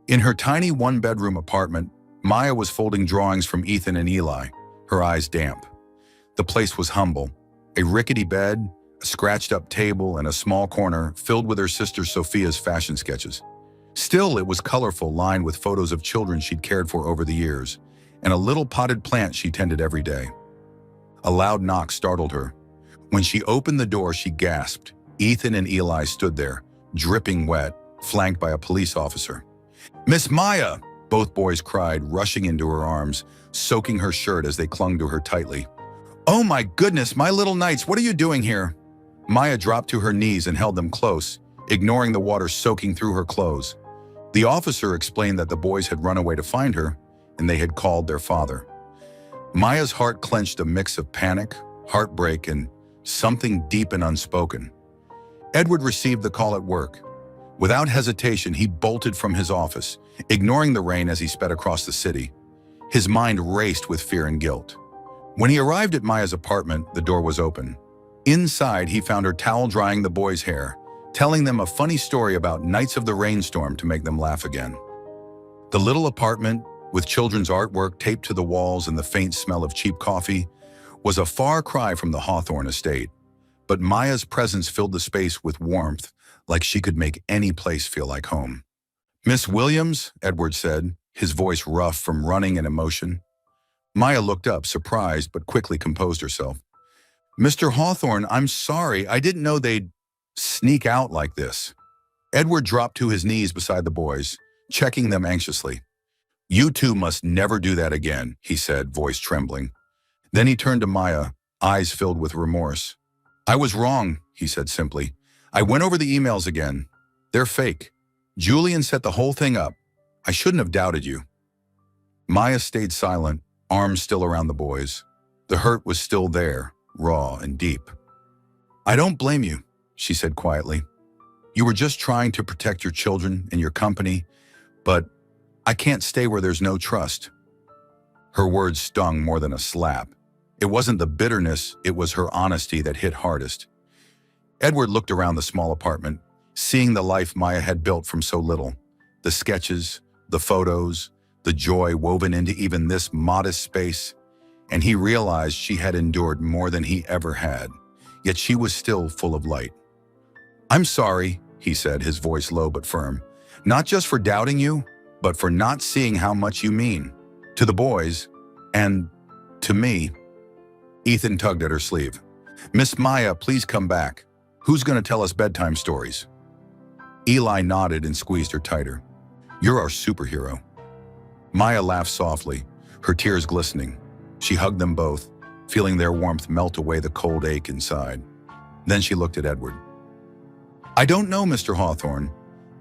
Speaker 1: In her tiny 1-bedroom apartment, Maya was folding drawings from Ethan and Eli, her eyes damp. The place was humble. A rickety bed, a scratched-up table, and a small corner filled with her sister Sophia's fashion sketches. Still, it was colorful, lined with photos of children she'd cared for over the years, and a little potted plant she tended every day. A loud knock startled her. When she opened the door, she gasped. Ethan and Eli stood there, dripping wet, flanked by a police officer. "Miss Maya!" both boys cried, rushing into her arms, soaking her shirt as they clung to her tightly. "Oh my goodness, my little knights, what are you doing here?" Maya dropped to her knees and held them close, ignoring the water soaking through her clothes. The officer explained that the boys had run away to find her, and they had called their father. Maya's heart clenched, a mix of panic, heartbreak, and something deep and unspoken. Edward received the call at work. Without hesitation, he bolted from his office, ignoring the rain as he sped across the city. His mind raced with fear and guilt. When he arrived at Maya's apartment, the door was open. Inside, he found her towel drying the boys' hair, telling them a funny story about nights of the rainstorm to make them laugh again. The little apartment, with children's artwork taped to the walls and the faint smell of cheap coffee, was a far cry from the Hawthorne estate. But Maya's presence filled the space with warmth, like she could make any place feel like home. "Miss Williams," Edward said, his voice rough from running and emotion. Maya looked up, surprised, but quickly composed herself. "Mr. Hawthorne, I'm sorry. I didn't know they'd sneak out like this." Edward dropped to his knees beside the boys, checking them anxiously. "You two must never do that again," he said, voice trembling. Then he turned to Maya, eyes filled with remorse. "I was wrong," he said simply. "I went over the emails again. They're fake. Julian set the whole thing up. I shouldn't have doubted you." Maya stayed silent, arms still around the boys. The hurt was still there, raw and deep. "I don't blame you," she said quietly. "You were just trying to protect your children and your company, but I can't stay where there's no trust." Her words stung more than a slap. It wasn't the bitterness, it was her honesty that hit hardest. Edward looked around the small apartment, seeing the life Maya had built from so little. The sketches, the photos, the joy woven into even this modest space, and he realized she had endured more than he ever had, yet she was still full of light. "I'm sorry," he said, his voice low but firm, "not just for doubting you, but for not seeing how much you mean. To the boys, and to me." Ethan tugged at her sleeve. "Miss Maya, please come back. Who's going to tell us bedtime stories?" Eli nodded and squeezed her tighter. "You're our superhero." Maya laughed softly, her tears glistening. She hugged them both, feeling their warmth melt away the cold ache inside. Then she looked at Edward. "I don't know, Mr. Hawthorne,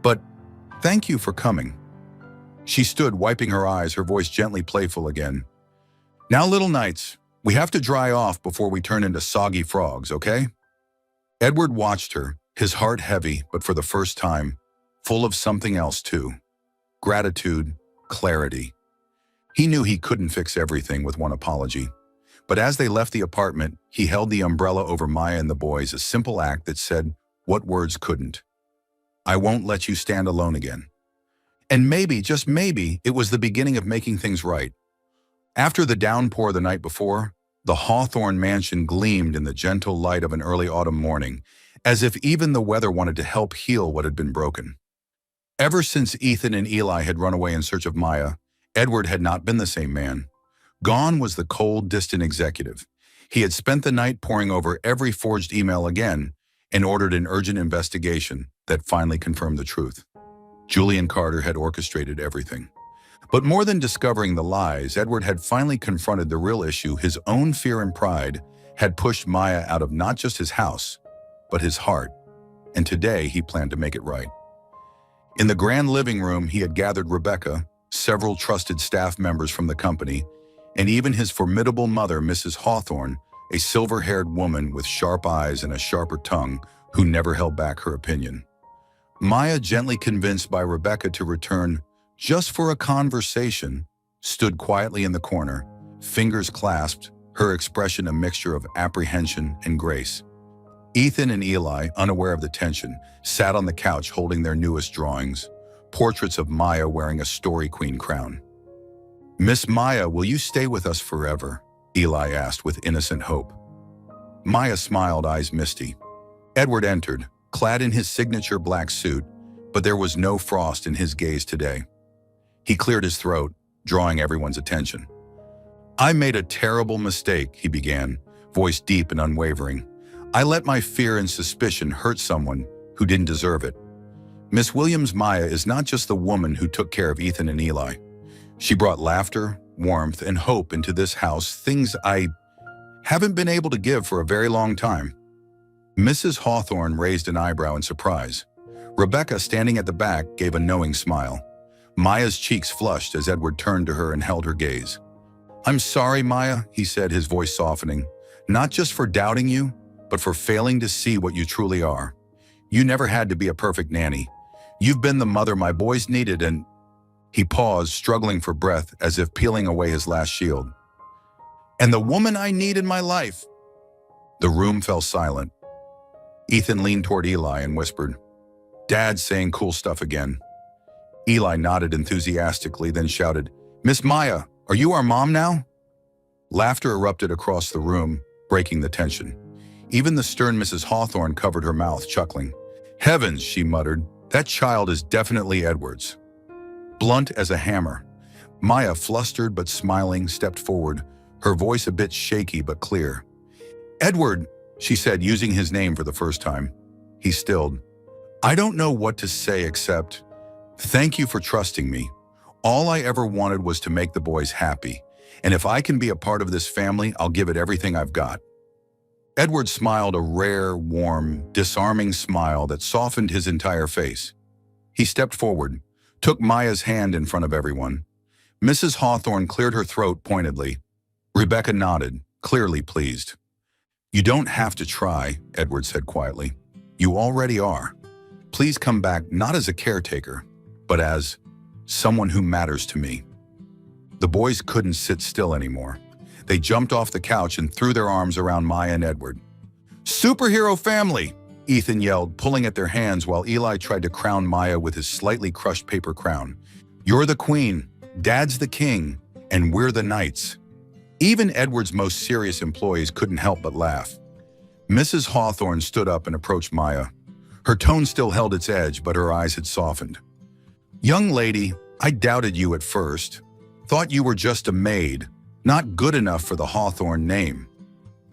Speaker 1: but thank you for coming." She stood, wiping her eyes, her voice gently playful again. "Now, little knights, we have to dry off before we turn into soggy frogs, okay?" Edward watched her, his heart heavy, but for the first time, full of something else too. Gratitude, clarity. He knew he couldn't fix everything with one apology. But as they left the apartment, he held the umbrella over Maya and the boys, a simple act that said what words couldn't. "I won't let you stand alone again." And maybe, just maybe, it was the beginning of making things right. After the downpour the night before, the Hawthorne mansion gleamed in the gentle light of an early autumn morning, as if even the weather wanted to help heal what had been broken. Ever since Ethan and Eli had run away in search of Maya, Edward had not been the same man. Gone was the cold, distant executive. He had spent the night poring over every forged email again and ordered an urgent investigation that finally confirmed the truth. Julian Carter had orchestrated everything. But more than discovering the lies, Edward had finally confronted the real issue. His own fear and pride had pushed Maya out of not just his house, but his heart. And today he planned to make it right. In the grand living room, he had gathered Rebecca, several trusted staff members from the company, and even his formidable mother, Mrs. Hawthorne, a silver-haired woman with sharp eyes and a sharper tongue who never held back her opinion. Maya, gently convinced by Rebecca to return just for a conversation, stood quietly in the corner, fingers clasped, her expression a mixture of apprehension and grace. Ethan and Eli, unaware of the tension, sat on the couch holding their newest drawings, portraits of Maya wearing a Story Queen crown. "Miss Maya, will you stay with us forever?" Eli asked with innocent hope. Maya smiled, eyes misty. Edward entered, clad in his signature black suit, but there was no frost in his gaze today. He cleared his throat, drawing everyone's attention. "I made a terrible mistake," he began, voice deep and unwavering. "I let my fear and suspicion hurt someone who didn't deserve it. Miss Williams Maya is not just the woman who took care of Ethan and Eli. She brought laughter, warmth, and hope into this house, things I haven't been able to give for a very long time." Mrs. Hawthorne raised an eyebrow in surprise. Rebecca, standing at the back, gave a knowing smile. Maya's cheeks flushed as Edward turned to her and held her gaze. "I'm sorry, Maya," he said, his voice softening, "not just for doubting you, but for failing to see what you truly are. You never had to be a perfect nanny. You've been the mother my boys needed, and—" He paused, struggling for breath as if peeling away his last shield. "And the woman I need in my life." The room fell silent. Ethan leaned toward Eli and whispered, "Dad's saying cool stuff again." Eli nodded enthusiastically, then shouted, "Miss Maya, are you our mom now?" Laughter erupted across the room, breaking the tension. Even the stern Mrs. Hawthorne covered her mouth, chuckling. "Heavens," she muttered, "that child is definitely Edward's." Blunt as a hammer, Maya, flustered but smiling, stepped forward, her voice a bit shaky but clear. "Edward," she said, using his name for the first time. He stilled. "I don't know what to say except, thank you for trusting me. All I ever wanted was to make the boys happy, and if I can be a part of this family, I'll give it everything I've got." Edward smiled, a rare, warm, disarming smile that softened his entire face. He stepped forward, took Maya's hand in front of everyone. Mrs. Hawthorne cleared her throat pointedly. Rebecca nodded, clearly pleased. "You don't have to try," Edward said quietly. "You already are. Please come back not as a caretaker, but as someone who matters to me." The boys couldn't sit still anymore. They jumped off the couch and threw their arms around Maya and Edward. "Superhero family!" Ethan yelled, pulling at their hands while Eli tried to crown Maya with his slightly crushed paper crown. "You're the queen, Dad's the king, and we're the knights." Even Edward's most serious employees couldn't help but laugh. Mrs. Hawthorne stood up and approached Maya. Her tone still held its edge, but her eyes had softened. "Young lady, I doubted you at first. Thought you were just a maid, not good enough for the Hawthorne name.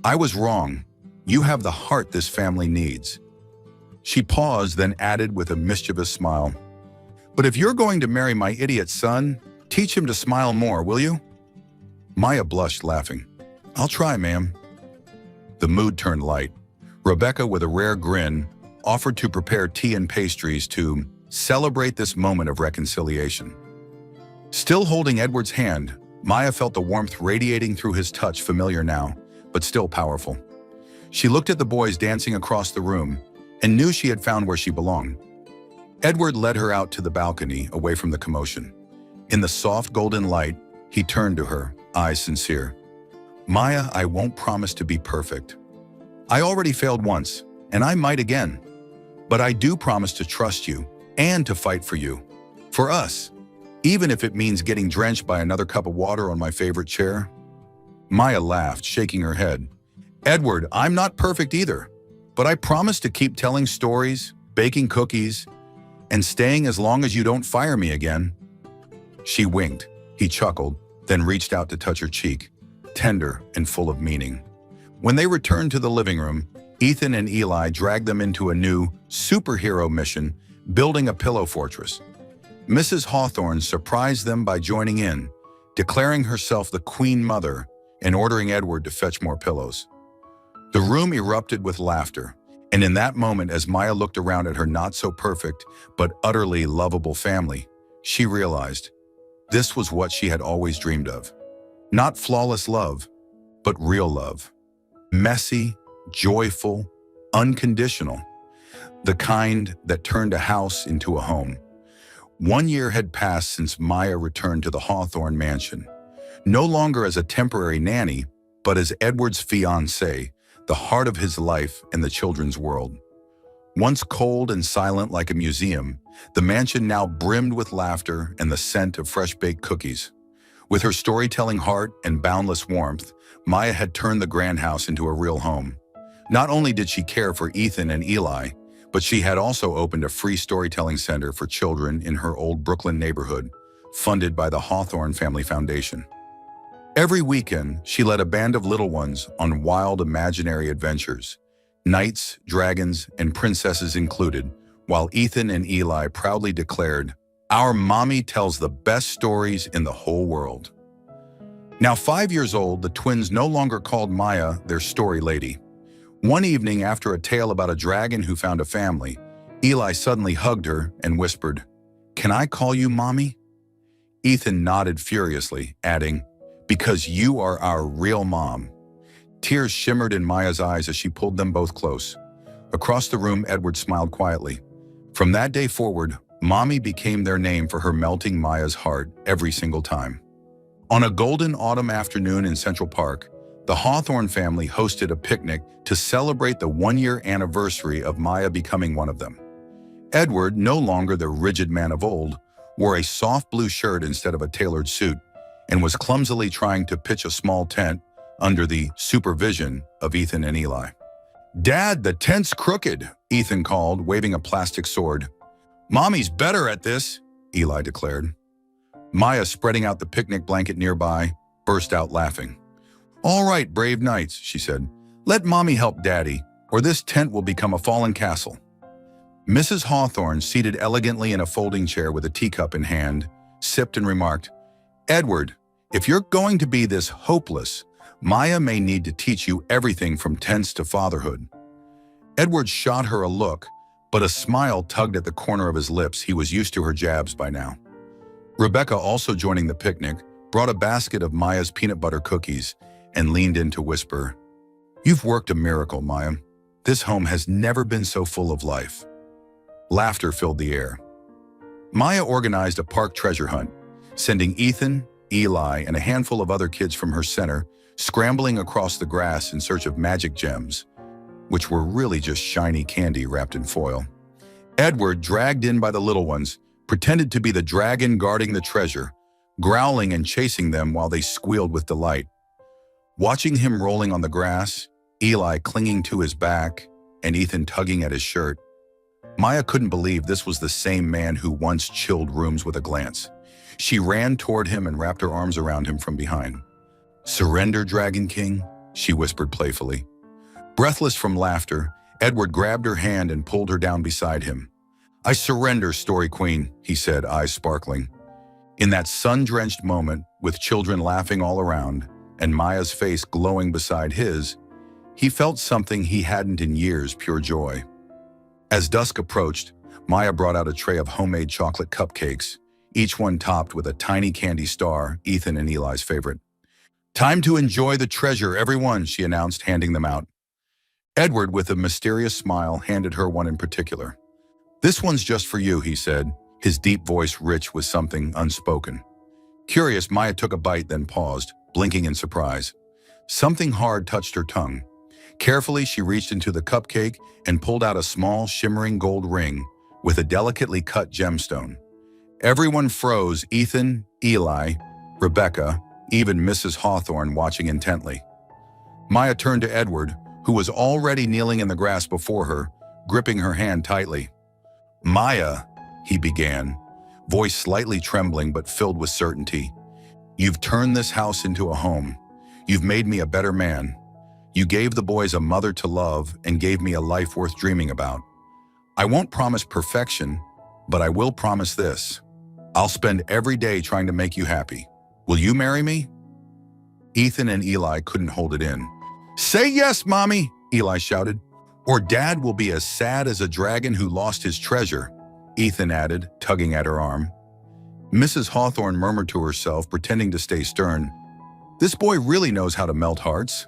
Speaker 1: I was wrong. You have the heart this family needs." She paused, then added with a mischievous smile, "But if you're going to marry my idiot son, teach him to smile more, will you?" Maya blushed, laughing. "I'll try, ma'am." The mood turned light. Rebecca, with a rare grin, offered to prepare tea and pastries to celebrate this moment of reconciliation. Still holding Edward's hand, Maya felt the warmth radiating through his touch, familiar now, but still powerful. She looked at the boys dancing across the room and knew she had found where she belonged. Edward led her out to the balcony, away from the commotion. In the soft golden light, he turned to her, eyes sincere. "Maya, I won't promise to be perfect. I already failed once, and I might again. But I do promise to trust you and to fight for you. For us. Even if it means getting drenched by another cup of water on my favorite chair." Maya laughed, shaking her head. "Edward, I'm not perfect either, but I promise to keep telling stories, baking cookies, And staying as long as you don't fire me again." She winked. He chuckled, then reached out to touch her cheek, tender and full of meaning. When they returned to the living room, Ethan and Eli dragged them into a new superhero mission, building a pillow fortress. Mrs. Hawthorne surprised them by joining in, declaring herself the Queen Mother and ordering Edward to fetch more pillows. The room erupted with laughter, and in that moment, as Maya looked around at her not-so-perfect but utterly lovable family, she realized this was what she had always dreamed of. Not flawless love, but real love. Messy, joyful, unconditional. The kind that turned a house into a home. 1 year had passed since Maya returned to the Hawthorne mansion, no longer as a temporary nanny, but as Edward's fiancée, the heart of his life and the children's world. Once cold and silent like a museum, the mansion now brimmed with laughter and the scent of fresh-baked cookies. With her storytelling heart and boundless warmth, Maya had turned the grand house into a real home. Not only did she care for Ethan and Eli, but she had also opened a free storytelling center for children in her old Brooklyn neighborhood, funded by the Hawthorne Family Foundation. Every weekend, she led a band of little ones on wild imaginary adventures, knights, dragons, and princesses included, while Ethan and Eli proudly declared, "Our mommy tells the best stories in the whole world." Now 5 years old, the twins no longer called Maya their story lady. One evening, after a tale about a dragon who found a family, Eli suddenly hugged her and whispered, "Can I call you Mommy?" Ethan nodded furiously, adding, "Because you are our real mom." Tears shimmered in Maya's eyes as she pulled them both close. Across the room, Edward smiled quietly. From that day forward, Mommy became their name for her melting Maya's heart every single time. On a golden autumn afternoon in Central Park, the Hawthorne family hosted a picnic to celebrate the 1-year anniversary of Maya becoming one of them. Edward, no longer the rigid man of old, wore a soft blue shirt instead of a tailored suit and was clumsily trying to pitch a small tent under the supervision of Ethan and Eli. "Dad, the tent's crooked," Ethan called, waving a plastic sword. "Mommy's better at this," Eli declared. Maya, spreading out the picnic blanket nearby, burst out laughing. "All right, brave knights," she said. "Let Mommy help Daddy, or this tent will become a fallen castle." Mrs. Hawthorne, seated elegantly in a folding chair with a teacup in hand, sipped and remarked, "Edward, if you're going to be this hopeless, Maya may need to teach you everything from tents to fatherhood." Edward shot her a look, but a smile tugged at the corner of his lips. He was used to her jabs by now. Rebecca, also joining the picnic, brought a basket of Maya's peanut butter cookies and leaned in to whisper, "You've worked a miracle, Maya. This home has never been so full of life." Laughter filled the air. Maya organized a park treasure hunt, sending Ethan, Eli, and a handful of other kids from her center scrambling across the grass in search of magic gems, which were really just shiny candy wrapped in foil. Edward, dragged in by the little ones, pretended to be the dragon guarding the treasure, growling and chasing them while they squealed with delight. Watching him rolling on the grass, Eli clinging to his back, and Ethan tugging at his shirt, Maya couldn't believe this was the same man who once chilled rooms with a glance. She ran toward him and wrapped her arms around him from behind. "Surrender, Dragon King," she whispered playfully. Breathless from laughter, Edward grabbed her hand and pulled her down beside him. "I surrender, Story Queen," he said, eyes sparkling. In that sun-drenched moment, with children laughing all around and Maya's face glowing beside his, he felt something he hadn't in years, pure joy. As dusk approached, Maya brought out a tray of homemade chocolate cupcakes, each one topped with a tiny candy star, Ethan and Eli's favorite. "Time to enjoy the treasure, everyone," she announced, handing them out. Edward, with a mysterious smile, handed her one in particular. "This one's just for you," he said, his deep voice rich with something unspoken. Curious, Maya took a bite, then paused, blinking in surprise. Something hard touched her tongue. Carefully, she reached into the cupcake and pulled out a small, shimmering gold ring with a delicately cut gemstone. Everyone froze, Ethan, Eli, Rebecca, even Mrs. Hawthorne watching intently. Maya turned to Edward, who was already kneeling in the grass before her, gripping her hand tightly. "Maya, he began, voice slightly trembling but filled with certainty. "You've turned this house into a home. You've made me a better man. You gave the boys a mother to love and gave me a life worth dreaming about. I won't promise perfection, but I will promise this. I'll spend every day trying to make you happy. Will you marry me?" Ethan and Eli couldn't hold it in. "Say yes, Mommy," Eli shouted. "Or Dad will be as sad as a dragon who lost his treasure," Ethan added, tugging at her arm. Mrs. Hawthorne murmured to herself, pretending to stay stern, "This boy really knows how to melt hearts."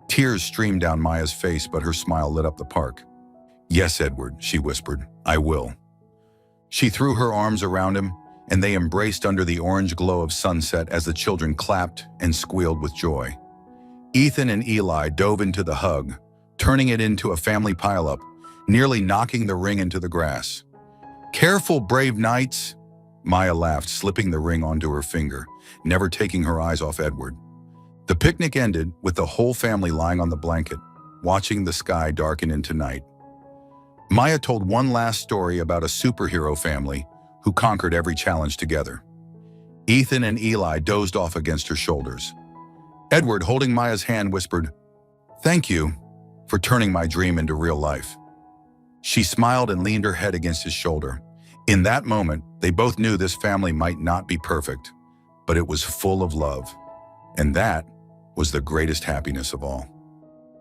Speaker 1: Tears streamed down Maya's face, but her smile lit up the park. "Yes, Edward," she whispered, "I will." She threw her arms around him, and they embraced under the orange glow of sunset as the children clapped and squealed with joy. Ethan and Eli dove into the hug, turning it into a family pileup, nearly knocking the ring into the grass. "Careful, brave knights," Maya laughed, slipping the ring onto her finger, never taking her eyes off Edward. The picnic ended with the whole family lying on the blanket, watching the sky darken into night. Maya told one last story about a superhero family who conquered every challenge together. Ethan and Eli dozed off against her shoulders. Edward, holding Maya's hand, whispered, "Thank you for turning my dream into real life." She smiled and leaned her head against his shoulder. In that moment, they both knew this family might not be perfect, but it was full of love. And that was the greatest happiness of all.